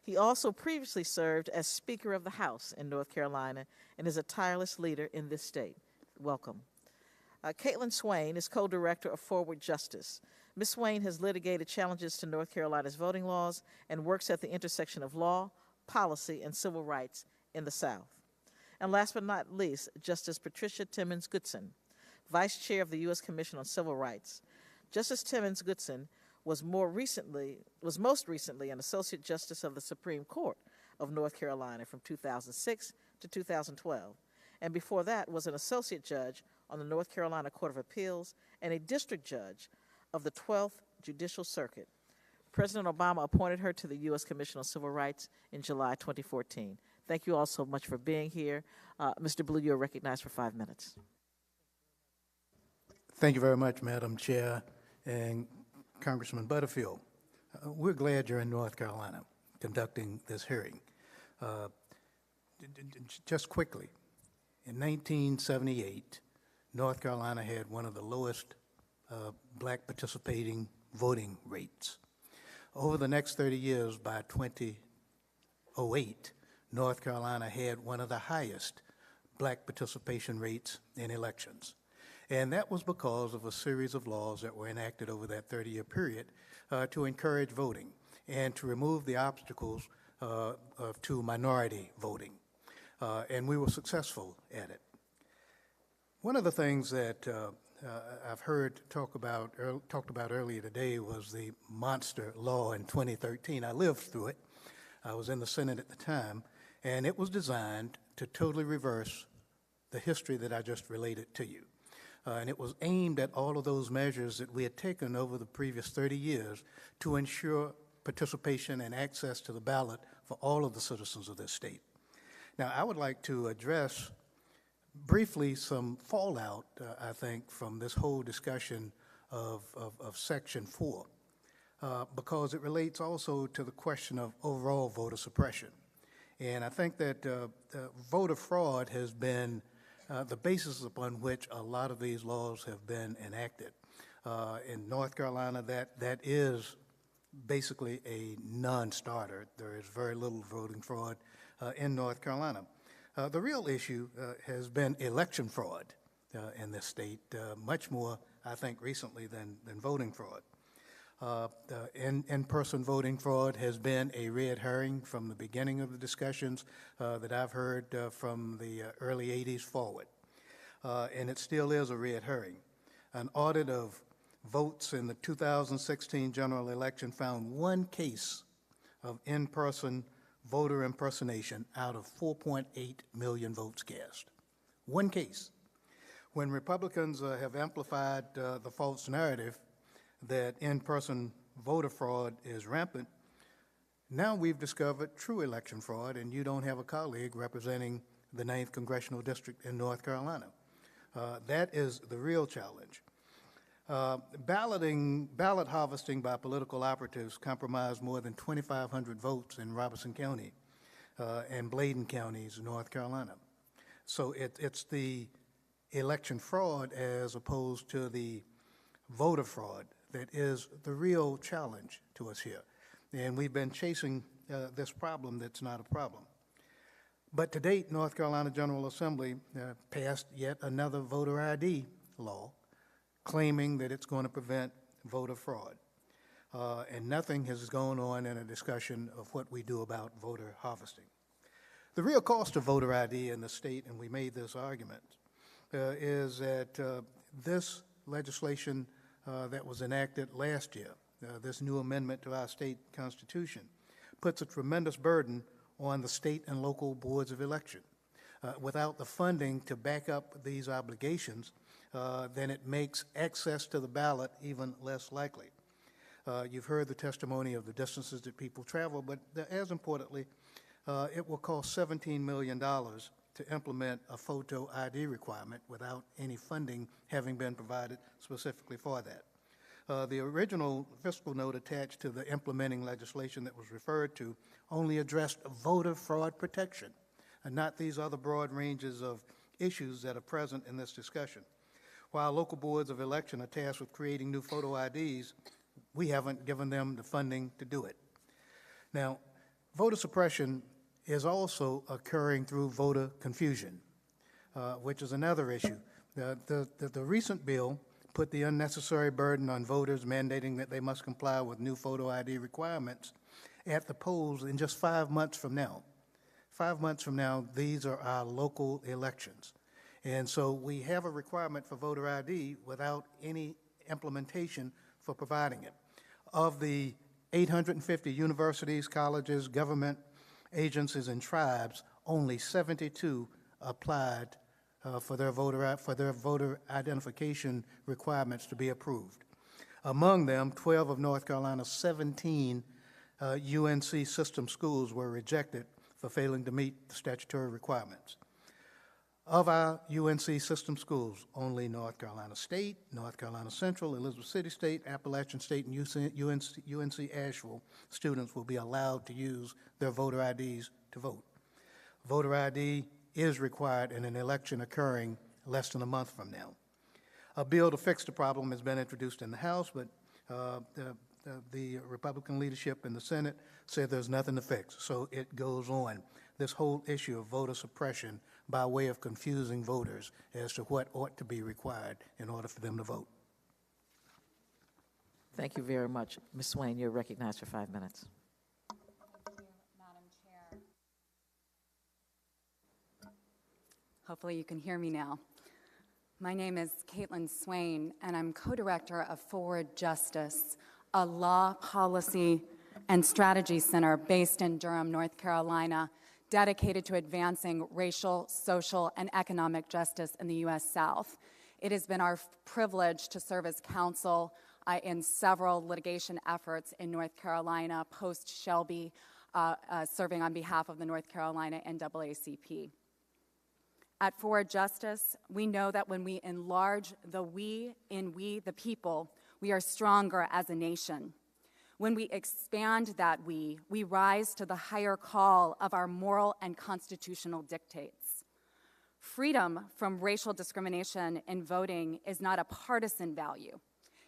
He also previously served as Speaker of the House in North Carolina and is a tireless leader in this state. Welcome. Caitlin Swain is co-director of Forward Justice. Ms. Swain has litigated challenges to North Carolina's voting laws and works at the intersection of law, policy, and civil rights in the South. And last but not least, Justice Patricia Timmons-Goodson, Vice Chair of the U.S. Commission on Civil Rights. Justice Timmons-Goodson was most recently an Associate Justice of the Supreme Court of North Carolina from 2006 to 2012, and before that was an Associate Judge on the North Carolina Court of Appeals and a District Judge of the 12th Judicial Circuit. President Obama appointed her to the U.S. Commission on Civil Rights in July 2014. Thank you all so much for being here. Mr. Blue, you're recognized for 5 minutes. Thank you very much, Madam Chair and Congressman Butterfield. We're glad you're in North Carolina conducting this hearing. Just quickly, in 1978, North Carolina had one of the lowest black participating voting rates. Over the next 30 years, by 2008, North Carolina had one of the highest black participation rates in elections. And that was because of a series of laws that were enacted over that 30-year period to encourage voting and to remove the obstacles to minority voting. And we were successful at it. One of the things that I've heard talked about earlier today was the monster law in 2013. I lived through it. I was in the Senate at the time, and it was designed to totally reverse the history that I just related to you. And it was aimed at all of those measures that we had taken over the previous 30 years to ensure participation and access to the ballot for all of the citizens of this state. Now, I would like to address briefly some fallout, I think, from this whole discussion of Section 4, because it relates also to the question of overall voter suppression. And I think that voter fraud has been the basis upon which a lot of these laws have been enacted. In North Carolina, that is basically a non-starter. There is very little voting fraud in North Carolina. The real issue has been election fraud in this state, much more, I think, recently than voting fraud. In-person voting fraud has been a red herring from the beginning of the discussions that I've heard from the early 80s forward. And it still is a red herring. An audit of votes in the 2016 general election found one case of in-person voter impersonation out of 4.8 million votes cast. One case. When Republicans have amplified the false narrative that in-person voter fraud is rampant, now we've discovered true election fraud, and you don't have a colleague representing the 9th Congressional District in North Carolina. That is the real challenge. Ballot harvesting by political operatives compromised more than 2,500 votes in Robeson County and Bladen counties, North Carolina. So it's the election fraud as opposed to the voter fraud that is the real challenge to us here. and we've been chasing this problem that's not a problem. But to date, North Carolina General Assembly passed yet another voter ID law, claiming that it's going to prevent voter fraud. And nothing has gone on in a discussion of what we do about voter harvesting. The real cost of voter ID in the state, and we made this argument, is that this legislation that was enacted last year, this new amendment to our state constitution, puts a tremendous burden on the state and local boards of election. Without the funding to back up these obligations, then it makes access to the ballot even less likely. You've heard the testimony of the distances that people travel, but as importantly, it will cost $17 million to implement a photo ID requirement without any funding having been provided specifically for that. The original fiscal note attached to the implementing legislation that was referred to only addressed voter fraud protection, and not these other broad ranges of issues that are present in this discussion. While local boards of election are tasked with creating new photo IDs, we haven't given them the funding to do it. Now, voter suppression is also occurring through voter confusion, which is another issue. The recent bill put the unnecessary burden on voters, mandating that they must comply with new photo ID requirements at the polls in just 5 months from now. 5 months from now, these are our local elections. And so we have a requirement for voter ID without any implementation for providing it. Of the 850 universities, colleges, government agencies, and tribes, only 72 applied for their voter identification requirements to be approved. Among them, 12 of North Carolina's 17 UNC system schools were rejected for failing to meet the statutory requirements. Of our UNC system schools, only North Carolina State, North Carolina Central, Elizabeth City State, Appalachian State, and UNC Asheville students will be allowed to use their voter IDs to vote. Voter ID is required in an election occurring less than a month from now. A bill to fix the problem has been introduced in the House, but the Republican leadership in the Senate said there's nothing to fix, so it goes on. This whole issue of voter suppression by way of confusing voters as to what ought to be required in order for them to vote. Thank you very much. Ms. Swain, you're recognized for 5 minutes. Thank you, Madam Chair. Hopefully you can hear me now. My name is Caitlin Swain, and I'm co-director of Forward Justice, a law, policy, and strategy center based in Durham, North Carolina, dedicated to advancing racial, social, and economic justice in the U.S. South. It has been our privilege to serve as counsel in several litigation efforts in North Carolina, post-Shelby, serving on behalf of the North Carolina NAACP. At Forward Justice, we know that when we enlarge the we in we, the people, we are stronger as a nation. When we expand that we rise to the higher call of our moral and constitutional dictates. Freedom from racial discrimination in voting is not a partisan value.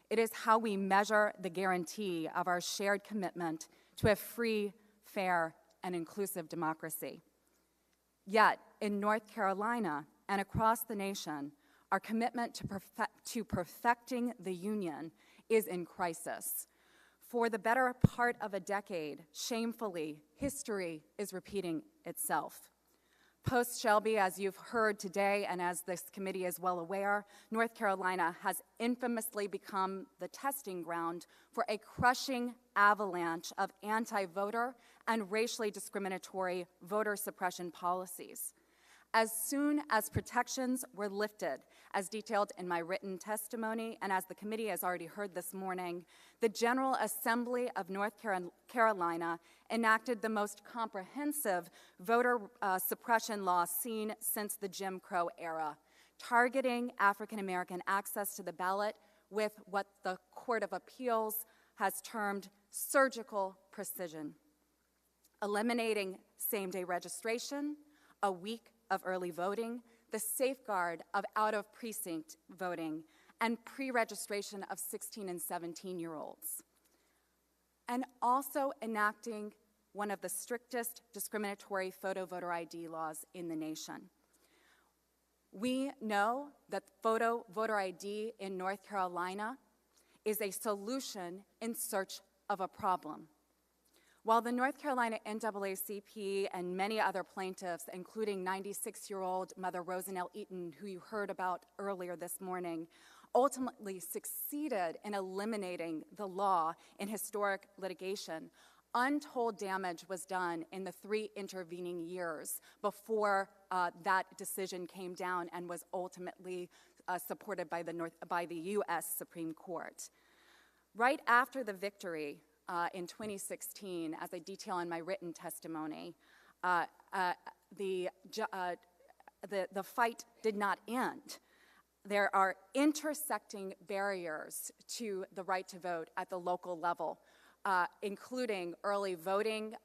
It is how we measure the guarantee of our shared commitment to a free, fair, and inclusive democracy. Yet, in North Carolina and across the nation, our commitment to perfecting the union is in crisis. For the better part of a decade, shamefully, history is repeating itself. Post-Shelby, as you've heard today, and as this committee is well aware, North Carolina has infamously become the testing ground for a crushing avalanche of anti-voter and racially discriminatory voter suppression policies. As soon as protections were lifted, as detailed in my written testimony, and as the committee has already heard this morning, the General Assembly of North Carolina enacted the most comprehensive voter suppression law seen since the Jim Crow era, targeting African American access to the ballot with what the Court of Appeals has termed surgical precision, eliminating same-day registration, a week of early voting, the safeguard of out-of-precinct voting, and pre-registration of 16 and 17-year-olds. and also enacting one of the strictest discriminatory photo voter ID laws in the nation. We know that photo voter ID in North Carolina is a solution in search of a problem. While the North Carolina NAACP and many other plaintiffs, including 96-year-old Mother Rosanelle Eaton, who you heard about earlier this morning, ultimately succeeded in eliminating the law in historic litigation, untold damage was done in the 3 intervening years before that decision came down and was ultimately supported by the U.S. Supreme Court. Right after the victory in 2016, as I detail in my written testimony, the fight did not end. There are intersecting barriers to the right to vote at the local level, including early voting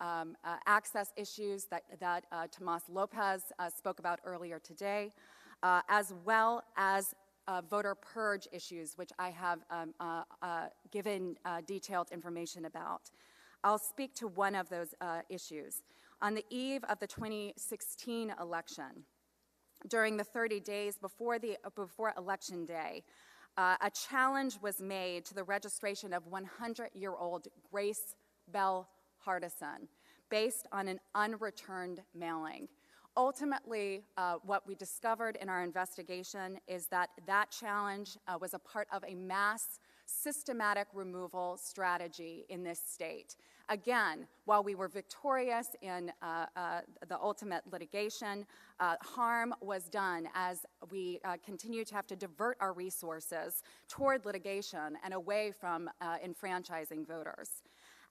access issues that Tomas Lopez spoke about earlier today, as well as voter purge issues, which I have given detailed information about. I'll speak to one of those issues. On the eve of the 2016 election, during the 30 days before Election Day, a challenge was made to the registration of 100-year-old Grace Bell Hardison based on an unreturned mailing. Ultimately, what we discovered in our investigation is that that challenge was a part of a mass systematic removal strategy in this state. Again, while we were victorious in the ultimate litigation, harm was done as we continue to have to divert our resources toward litigation and away from enfranchising voters.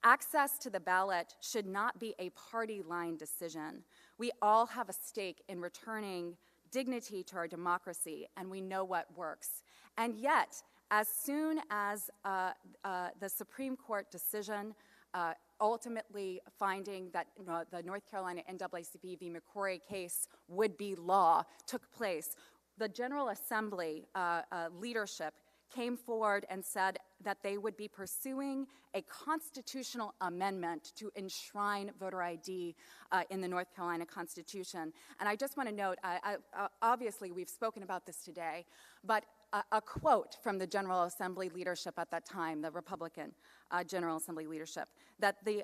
Access to the ballot should not be a party line decision. We all have a stake in returning dignity to our democracy, and we know what works. And yet, as soon as the Supreme Court decision ultimately finding that the North Carolina NAACP v. McCrory case would be law took place, the General Assembly leadership came forward and said that they would be pursuing a constitutional amendment to enshrine voter ID in the North Carolina Constitution. And I just want to note, obviously we've spoken about this today, but a quote from the General Assembly leadership at that time, the Republican General Assembly leadership, that the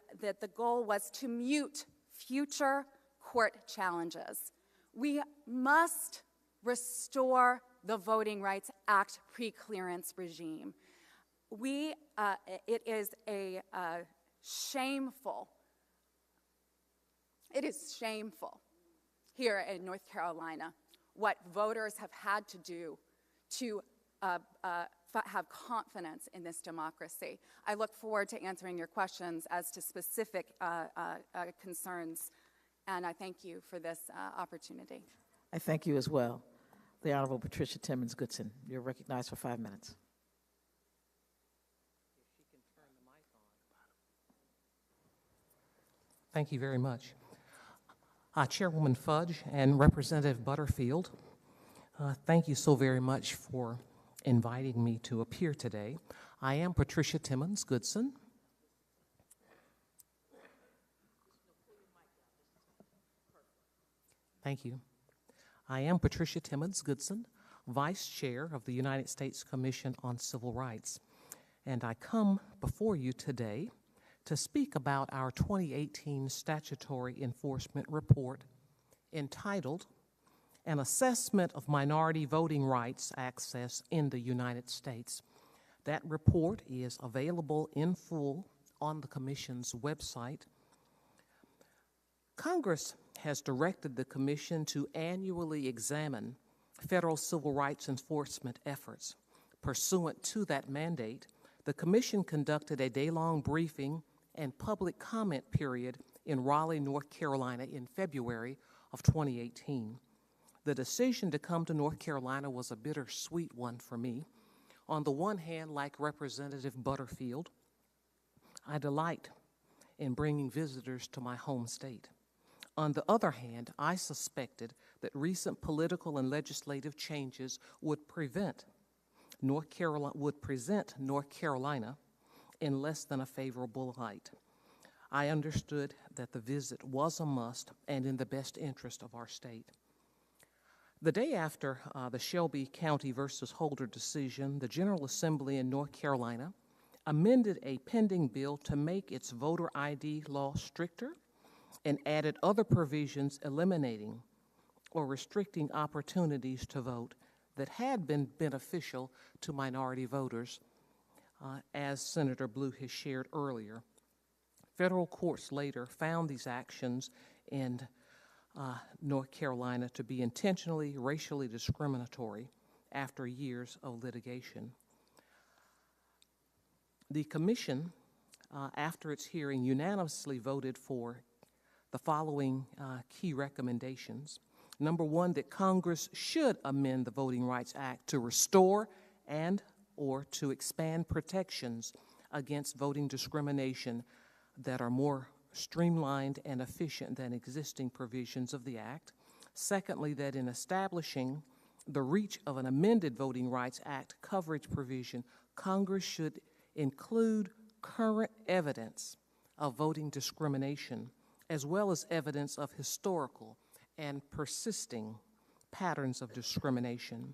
goal was to mute future court challenges. We must restore the Voting Rights Act pre-clearance regime. It is shameful here in North Carolina what voters have had to do to have confidence in this democracy. I look forward to answering your questions as to specific concerns, and I thank you for this opportunity. I thank you as well. The Honorable Patricia Timmons-Goodson, you're recognized for 5 minutes. Thank you very much. Chairwoman Fudge and Representative Butterfield, thank you so very much for inviting me to appear today. I am Patricia Timmons-Goodson. Thank you. I am Patricia Timmons-Goodson, Vice Chair of the United States Commission on Civil Rights, and I come before you today to speak about our 2018 Statutory Enforcement Report entitled An Assessment of Minority Voting Rights Access in the United States. That report is available in full on the Commission's website. Congress has directed the Commission to annually examine federal civil rights enforcement efforts. Pursuant to that mandate, the Commission conducted a day-long briefing and public comment period in Raleigh, North Carolina in February of 2018. The decision to come to North Carolina was a bittersweet one for me. On the one hand, like Representative Butterfield, I delight in bringing visitors to my home state. On the other hand, I suspected that recent political and legislative changes would present North Carolina in less than a favorable light. I understood that the visit was a must and in the best interest of our state. The day after the Shelby County versus Holder decision, the General Assembly in North Carolina amended a pending bill to make its voter ID law stricter and added other provisions eliminating or restricting opportunities to vote that had been beneficial to minority voters, as Senator Blue has shared earlier. Federal courts later found these actions in North Carolina to be intentionally racially discriminatory after years of litigation. The commission, after its hearing, unanimously voted for the following key recommendations. Number one, that Congress should amend the Voting Rights Act to restore and or to expand protections against voting discrimination that are more streamlined and efficient than existing provisions of the Act. Secondly, that in establishing the reach of an amended Voting Rights Act coverage provision, Congress should include current evidence of voting discrimination, as well as evidence of historical and persisting patterns of discrimination.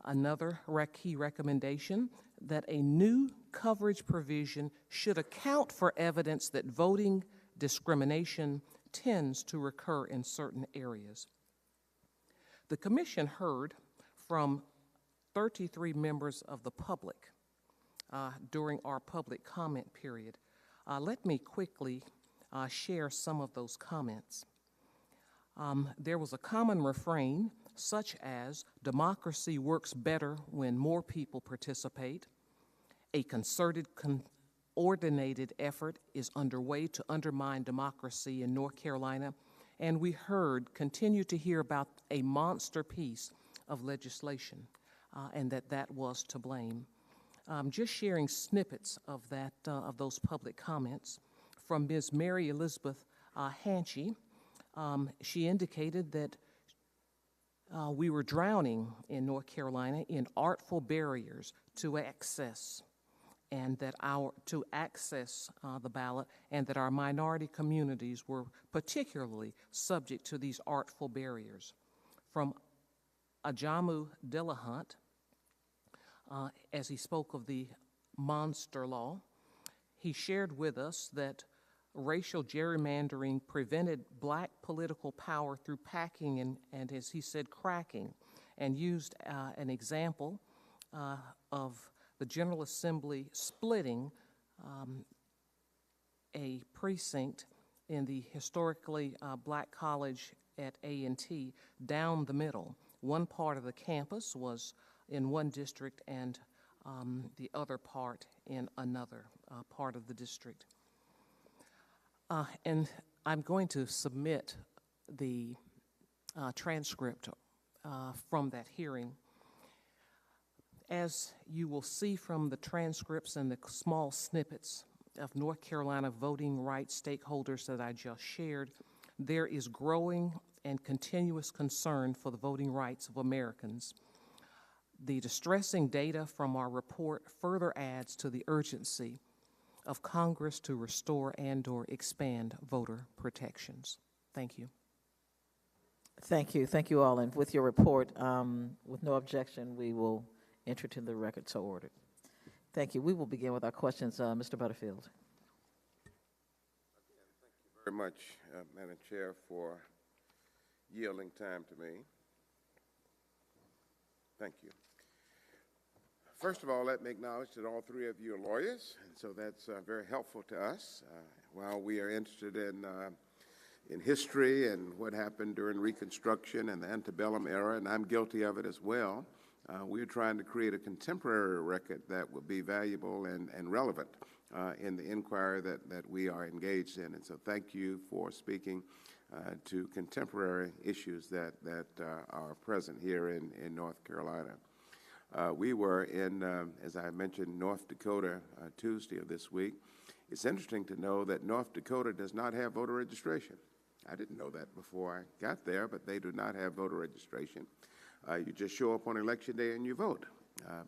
Another key recommendation, that a new coverage provision should account for evidence that voting discrimination tends to recur in certain areas. The commission heard from 33 members of the public during our public comment period. Let me quickly share some of those comments. There was a common refrain such as, democracy works better when more people participate. A concerted, coordinated effort is underway to undermine democracy in North Carolina, and we continue to hear about a monster piece of legislation, and that was to blame. Just sharing snippets of those public comments from Ms. Mary Elizabeth Hanchy. She indicated that we were drowning in North Carolina in artful barriers to access, and that the ballot, and that our minority communities were particularly subject to these artful barriers. From Ajamu Dillahunt, as he spoke of the monster law, he shared with us that racial gerrymandering prevented black political power through packing and as he said, cracking, and used an example of the General Assembly splitting a precinct in the historically black college at A&T down the middle. One part of the campus was in one district and the other part in another part of the district. And I'm going to submit the transcript from that hearing. As you will see from the transcripts and the small snippets of North Carolina voting rights stakeholders that I just shared, there is growing and continuous concern for the voting rights of Americans. The distressing data from our report further adds to the urgency of Congress to restore and/or expand voter protections. Thank you. Thank you. Thank you all. And with your report, with no objection, we will enter to the record so ordered. Thank you. We will begin with our questions. Mr. Butterfield. Again, thank you very much, Madam Chair, for yielding time to me. Thank you. First of all, let me acknowledge that all three of you are lawyers, and so that's very helpful to us. While we are interested in history and what happened during Reconstruction and the antebellum era, and I'm guilty of it as well, we're trying to create a contemporary record that will be valuable and relevant in the inquiry that we are engaged in. And so thank you for speaking to contemporary issues that are present here in North Carolina. We were in, as I mentioned, North Dakota Tuesday of this week. It's interesting to know that North Dakota does not have voter registration. I didn't know that before I got there, but they do not have voter registration. You just show up on election day and you vote.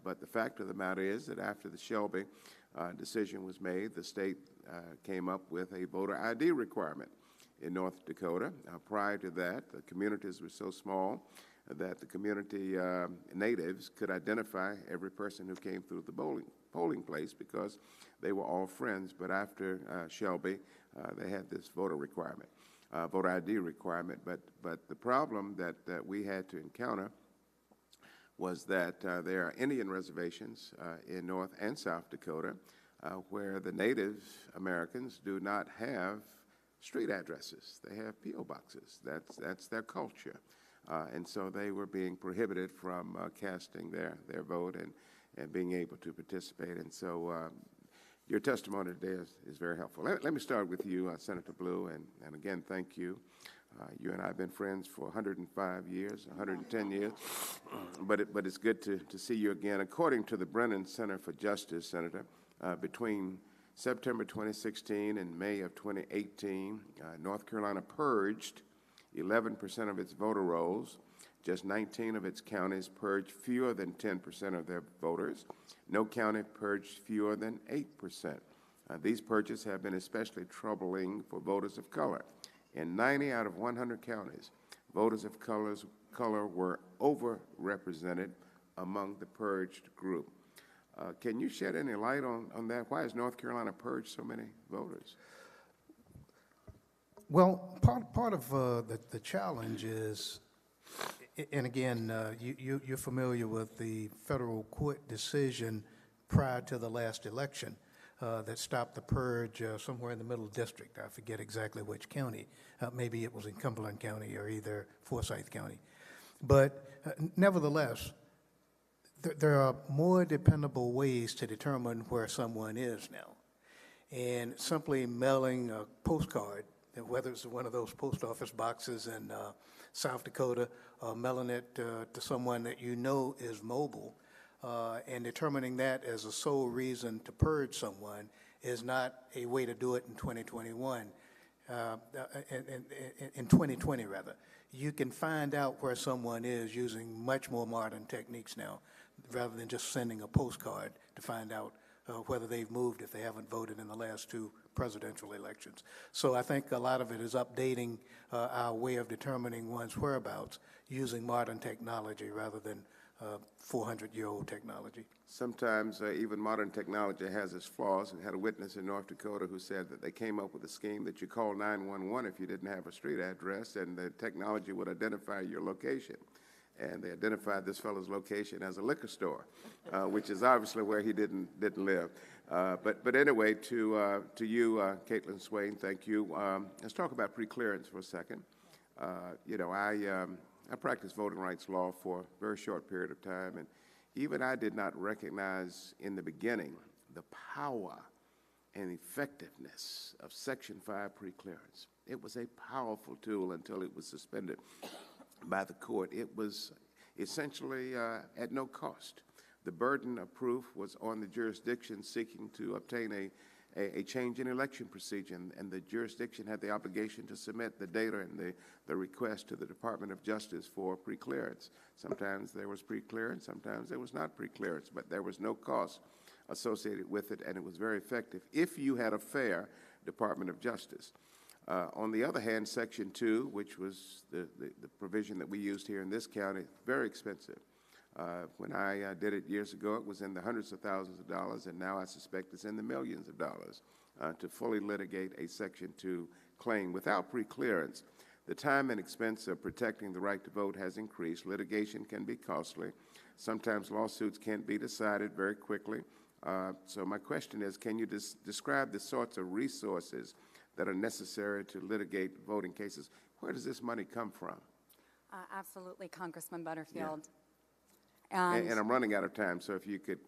But the fact of the matter is that after the Shelby decision was made, the state came up with a voter ID requirement in North Dakota. Prior to that, the communities were so small that the community natives could identify every person who came through the polling place because they were all friends. But after Shelby, they had this voter requirement, voter ID requirement. But the problem that we had to encounter was that there are Indian reservations in North and South Dakota where the Native Americans do not have street addresses. They have P.O. boxes. That's their culture. And so they were being prohibited from casting their vote and being able to participate. And so your testimony today is very helpful. Let me start with you, Senator Blue, and again, thank you. You and I have been friends for 105 years, 110 years, but it's good to see you again. According to the Brennan Center for Justice, Senator, between September 2016 and May of 2018, North Carolina purged 11% of its voter rolls. Just 19 of its counties purged fewer than 10% of their voters. No county purged fewer than 8%. These purges have been especially troubling for voters of color. In 90 out of 100 counties, voters of color were overrepresented among the purged group. Can you shed any light on that? Why has North Carolina purged so many voters? Well, part of the challenge is, and again, you're familiar with the federal court decision prior to the last election that stopped the purge somewhere in the Middle District. I forget exactly which county. Maybe it was in Cumberland County or either Forsyth County. But nevertheless, there are more dependable ways to determine where someone is now. And simply mailing a postcard, whether it's one of those post office boxes in South Dakota, or mailing it to someone that you know is mobile, and determining that as a sole reason to purge someone is not a way to do it in 2021, in 2020 rather. You can find out where someone is using much more modern techniques now, rather than just sending a postcard to find out whether they've moved if they haven't voted in the last two presidential elections. So I think a lot of it is updating our way of determining one's whereabouts using modern technology rather than 400-year-old technology. Sometimes even modern technology has its flaws. We had a witness in North Dakota who said that they came up with a scheme that you call 911 if you didn't have a street address, and the technology would identify your location. And they identified this fellow's location as a liquor store, which is obviously where he didn't live. But anyway, to you, Caitlin Swain, thank you. Let's talk about preclearance for a second. You know, I practiced voting rights law for a very short period of time, and even I did not recognize in the beginning the power and effectiveness of Section 5 preclearance. It was a powerful tool until it was suspended by the court. It was essentially at no cost. The burden of proof was on the jurisdiction seeking to obtain a change in election procedure, and the jurisdiction had the obligation to submit the data and the request to the Department of Justice for preclearance. Sometimes there was preclearance, sometimes there was not preclearance, but there was no cost associated with it, and it was very effective if you had a fair Department of Justice. On the other hand, Section 2, which was the provision that we used here in this county, very expensive. When I did it years ago, it was in the hundreds of thousands of dollars, and now I suspect it's in the millions of dollars to fully litigate a Section 2 claim. Without preclearance, the time and expense of protecting the right to vote has increased. Litigation can be costly. Sometimes lawsuits can't be decided very quickly. So my question is, can you describe the sorts of resources that are necessary to litigate voting cases? Where does this money come from? Absolutely, Congressman Butterfield. Yeah. And I'm running out of time, so if you could,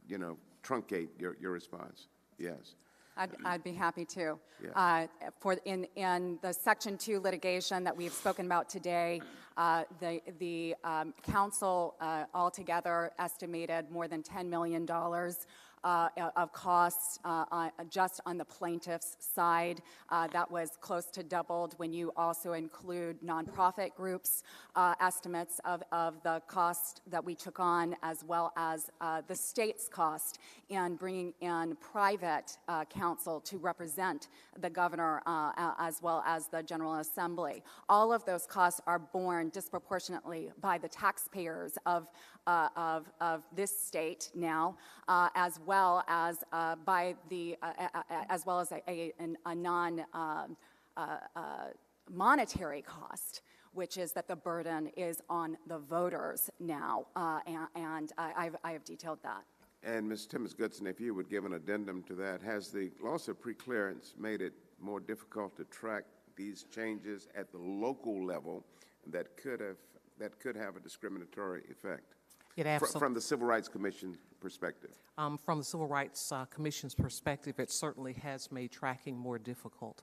you know, truncate your response. Yes. I'd be happy to. Yeah. In the Section 2 litigation that we've spoken about today, the council altogether estimated more than $10 million of costs just on the plaintiff's side. That was close to doubled when you also include nonprofit groups' estimates of the cost that we took on, as well as the state's cost in bringing in private counsel to represent the governor as well as the General Assembly. All of those costs are borne disproportionately by the taxpayers of this state now, as well as by the as well as a non monetary cost, which is that the burden is on the voters now, and I have detailed that. And Ms. Timmons-Goodson, if you would give an addendum to that, has the loss of preclearance made it more difficult to track these changes at the local level that could have a discriminatory effect? It absolutely. From the Civil Rights Commission perspective. From the Civil Rights Commission's perspective, it certainly has made tracking more difficult.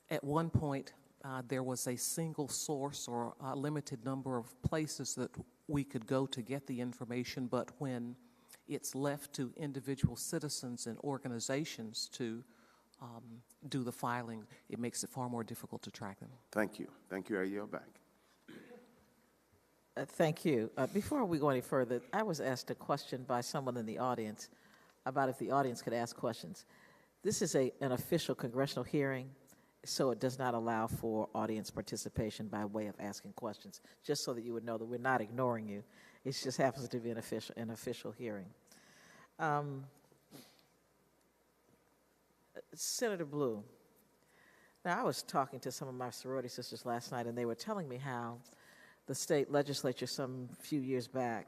At one point, there was a single source or a limited number of places that we could go to get the information, but when it's left to individual citizens and organizations to do the filing, it makes it far more difficult to track them. Thank you. Thank you. I yield back. Thank you. Before we go any further, I was asked a question by someone in the audience about if the audience could ask questions. This is an official congressional hearing, so it does not allow for audience participation by way of asking questions, just so that you would know that we're not ignoring you. It just happens to be an official hearing. Senator Blue, now I was talking to some of my sorority sisters last night, and they were telling me how the state legislature some few years back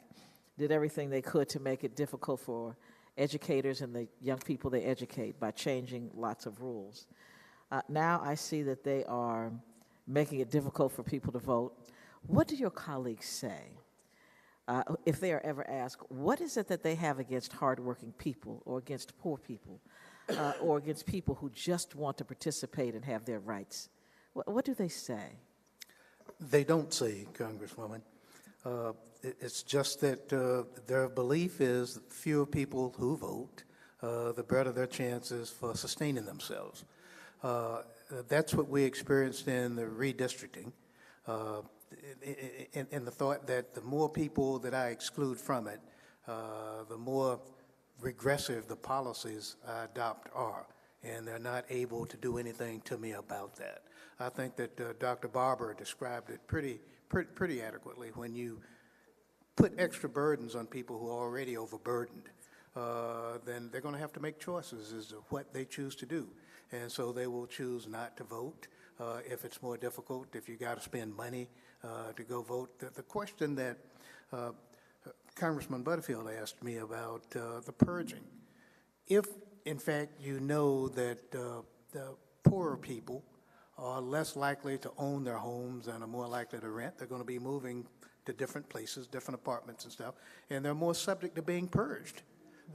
did everything they could to make it difficult for educators and the young people they educate by changing lots of rules. Now I see that they are making it difficult for people to vote. What do your colleagues say if they are ever asked, what is it that they have against hardworking people or against poor people or against people who just want to participate and have their rights? What do they say? They don't say, Congresswoman. It's just that their belief is that the fewer people who vote, the better their chances for sustaining themselves. That's what we experienced in the redistricting, in the thought that the more people that I exclude from it, the more regressive the policies I adopt are, and they're not able to do anything to me about that. I think that Dr. Barber described it pretty adequately. When you put extra burdens on people who are already overburdened, then they're going to have to make choices as to what they choose to do. And so they will choose not to vote if it's more difficult, if you got to spend money to go vote. The question that Congressman Butterfield asked me about the purging, if in fact you know that the poorer people are less likely to own their homes and are more likely to rent, they're going to be moving to different places, different apartments and stuff, and they're more subject to being purged.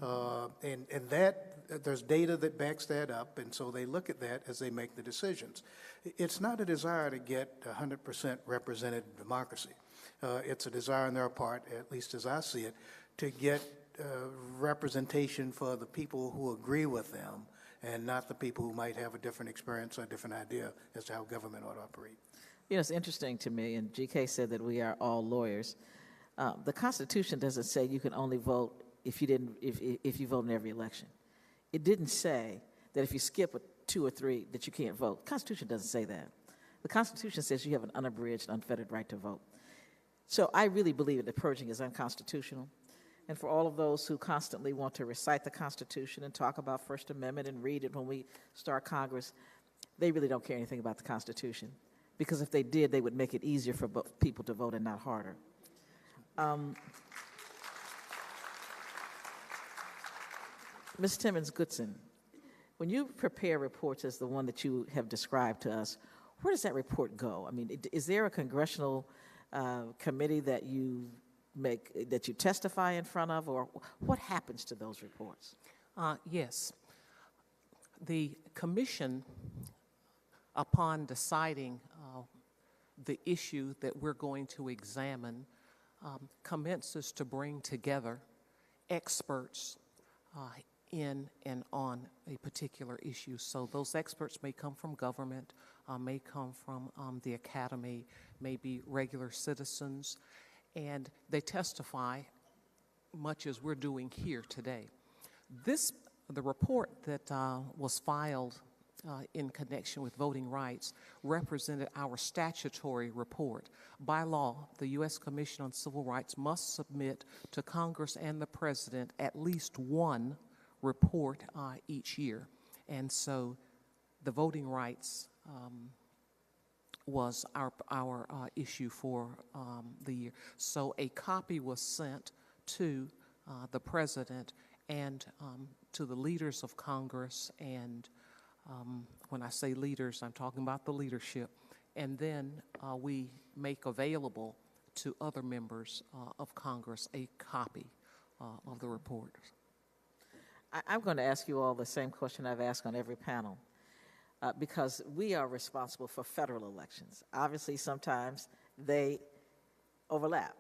And that, there's data that backs that up, and so they look at that as they make the decisions. It's not a desire to get 100% represented democracy. It's a desire on their part, at least as I see it, to get representation for the people who agree with them and not the people who might have a different experience or a different idea as to how government ought to operate. You know, it's interesting to me, and GK said that we are all lawyers. The Constitution doesn't say you can only vote if you vote in every election. It didn't say that if you skip 2 or 3 that you can't vote. The Constitution doesn't say that. The Constitution says you have an unabridged, unfettered right to vote. So I really believe that purging is unconstitutional. And for all of those who constantly want to recite the Constitution and talk about First Amendment and read it when we start Congress, they really don't care anything about the Constitution. Because if they did, they would make it easier for people to vote and not harder. Ms. Timmons-Goodson, when you prepare reports as the one that you have described to us, where does that report go? I mean, is there a congressional committee that you testify in front of, or what happens to those reports? Yes. The commission, upon deciding the issue that we're going to examine, commences to bring together experts in and on a particular issue. So those experts may come from government, may come from the academy, may be regular citizens, and they testify much as we're doing here today. The report that was filed in connection with voting rights represented our statutory report. By law, the U.S. Commission on Civil Rights must submit to Congress and the President at least one report each year. And so the voting rights was our issue for the year. So a copy was sent to the President and to the leaders of Congress, and when I say leaders, I'm talking about the leadership, and then we make available to other members of Congress a copy of the report. I'm going to ask you all the same question I've asked on every panel, because we are responsible for federal elections. Obviously, sometimes they overlap.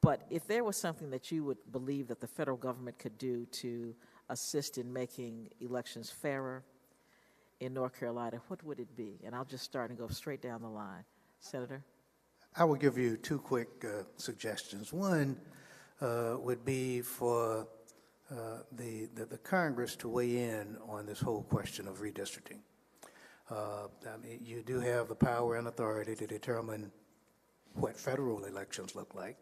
But if there was something that you would believe that the federal government could do to assist in making elections fairer in North Carolina, what would it be? And I'll just start and go straight down the line. Senator? I will give you two quick suggestions. One would be for the Congress to weigh in on this whole question of redistricting. You do have the power and authority to determine what federal elections look like.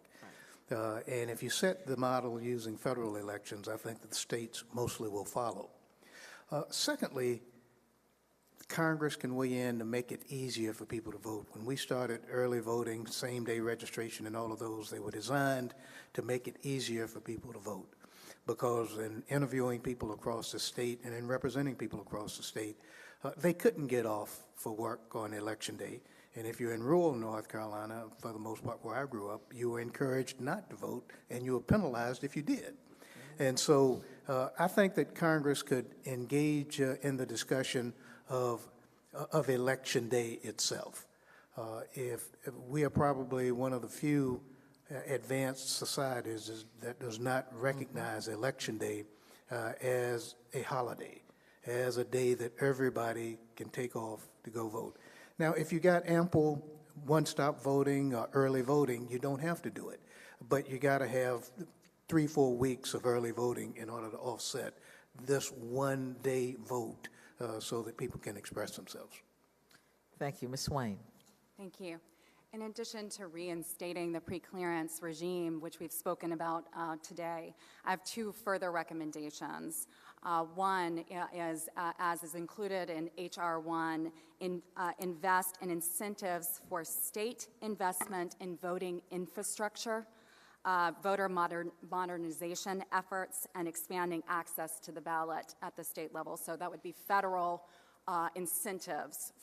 And if you set the model using federal elections, I think that the states mostly will follow. Secondly, Congress can weigh in to make it easier for people to vote. When we started early voting, same-day registration, and all of those, they were designed to make it easier for people to vote. Because in interviewing people across the state and in representing people across the state, they couldn't get off for work on Election Day. And if you're in rural North Carolina, for the most part where I grew up, you were encouraged not to vote, and you were penalized if you did. And so I think that Congress could engage in the discussion of Election Day itself. If we are probably one of the few advanced societies that does not recognize Election Day as a holiday, as a day that everybody can take off to go vote. Now, if you got ample one-stop voting or early voting, you don't have to do it. But you got to have 3-4 weeks of early voting in order to offset this one-day vote so that people can express themselves. Thank you. Ms. Swain. Thank you. In addition to reinstating the pre-clearance regime, which we've spoken about today, I have two further recommendations. One is, as is included in H.R. 1, invest in incentives for state investment in voting infrastructure, voter modernization efforts, and expanding access to the ballot at the state level. So that would be federal incentives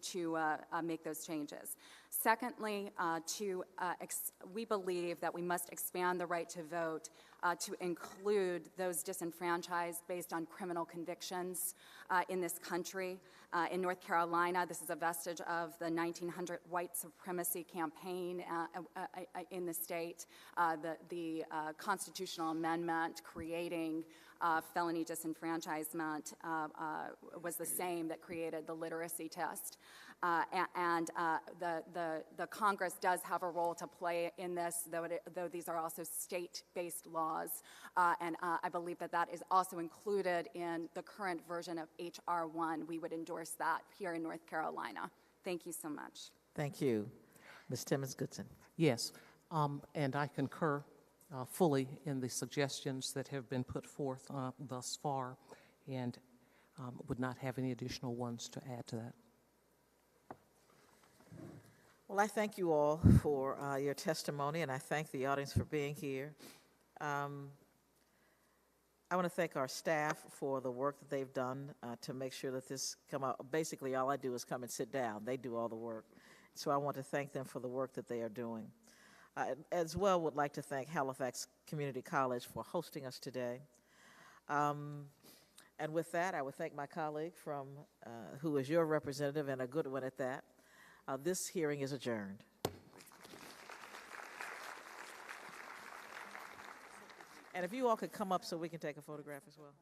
to make those changes. Secondly, we believe that we must expand the right to vote to include those disenfranchised based on criminal convictions in this country. In North Carolina, this is a vestige of the 1900 white supremacy campaign in the state. The constitutional amendment creating felony disenfranchisement was the same that created the literacy test. The Congress does have a role to play in this, though these are also state-based laws, and I believe that is also included in the current version of H.R. 1. We would endorse that here in North Carolina. Thank you so much. Thank you. Ms. Timmons-Goodson. Yes, and I concur fully in the suggestions that have been put forth thus far, and would not have any additional ones to add to that. Well, I thank you all for your testimony, and I thank the audience for being here. I want to thank our staff for the work that they've done to make sure that this come out. Basically, all I do is come and sit down. They do all the work. So I want to thank them for the work that they are doing. As well, would like to thank Halifax Community College for hosting us today. And with that, I would thank my colleague from, who is your representative and a good one at that. This hearing is adjourned. And if you all could come up so we can take a photograph as well.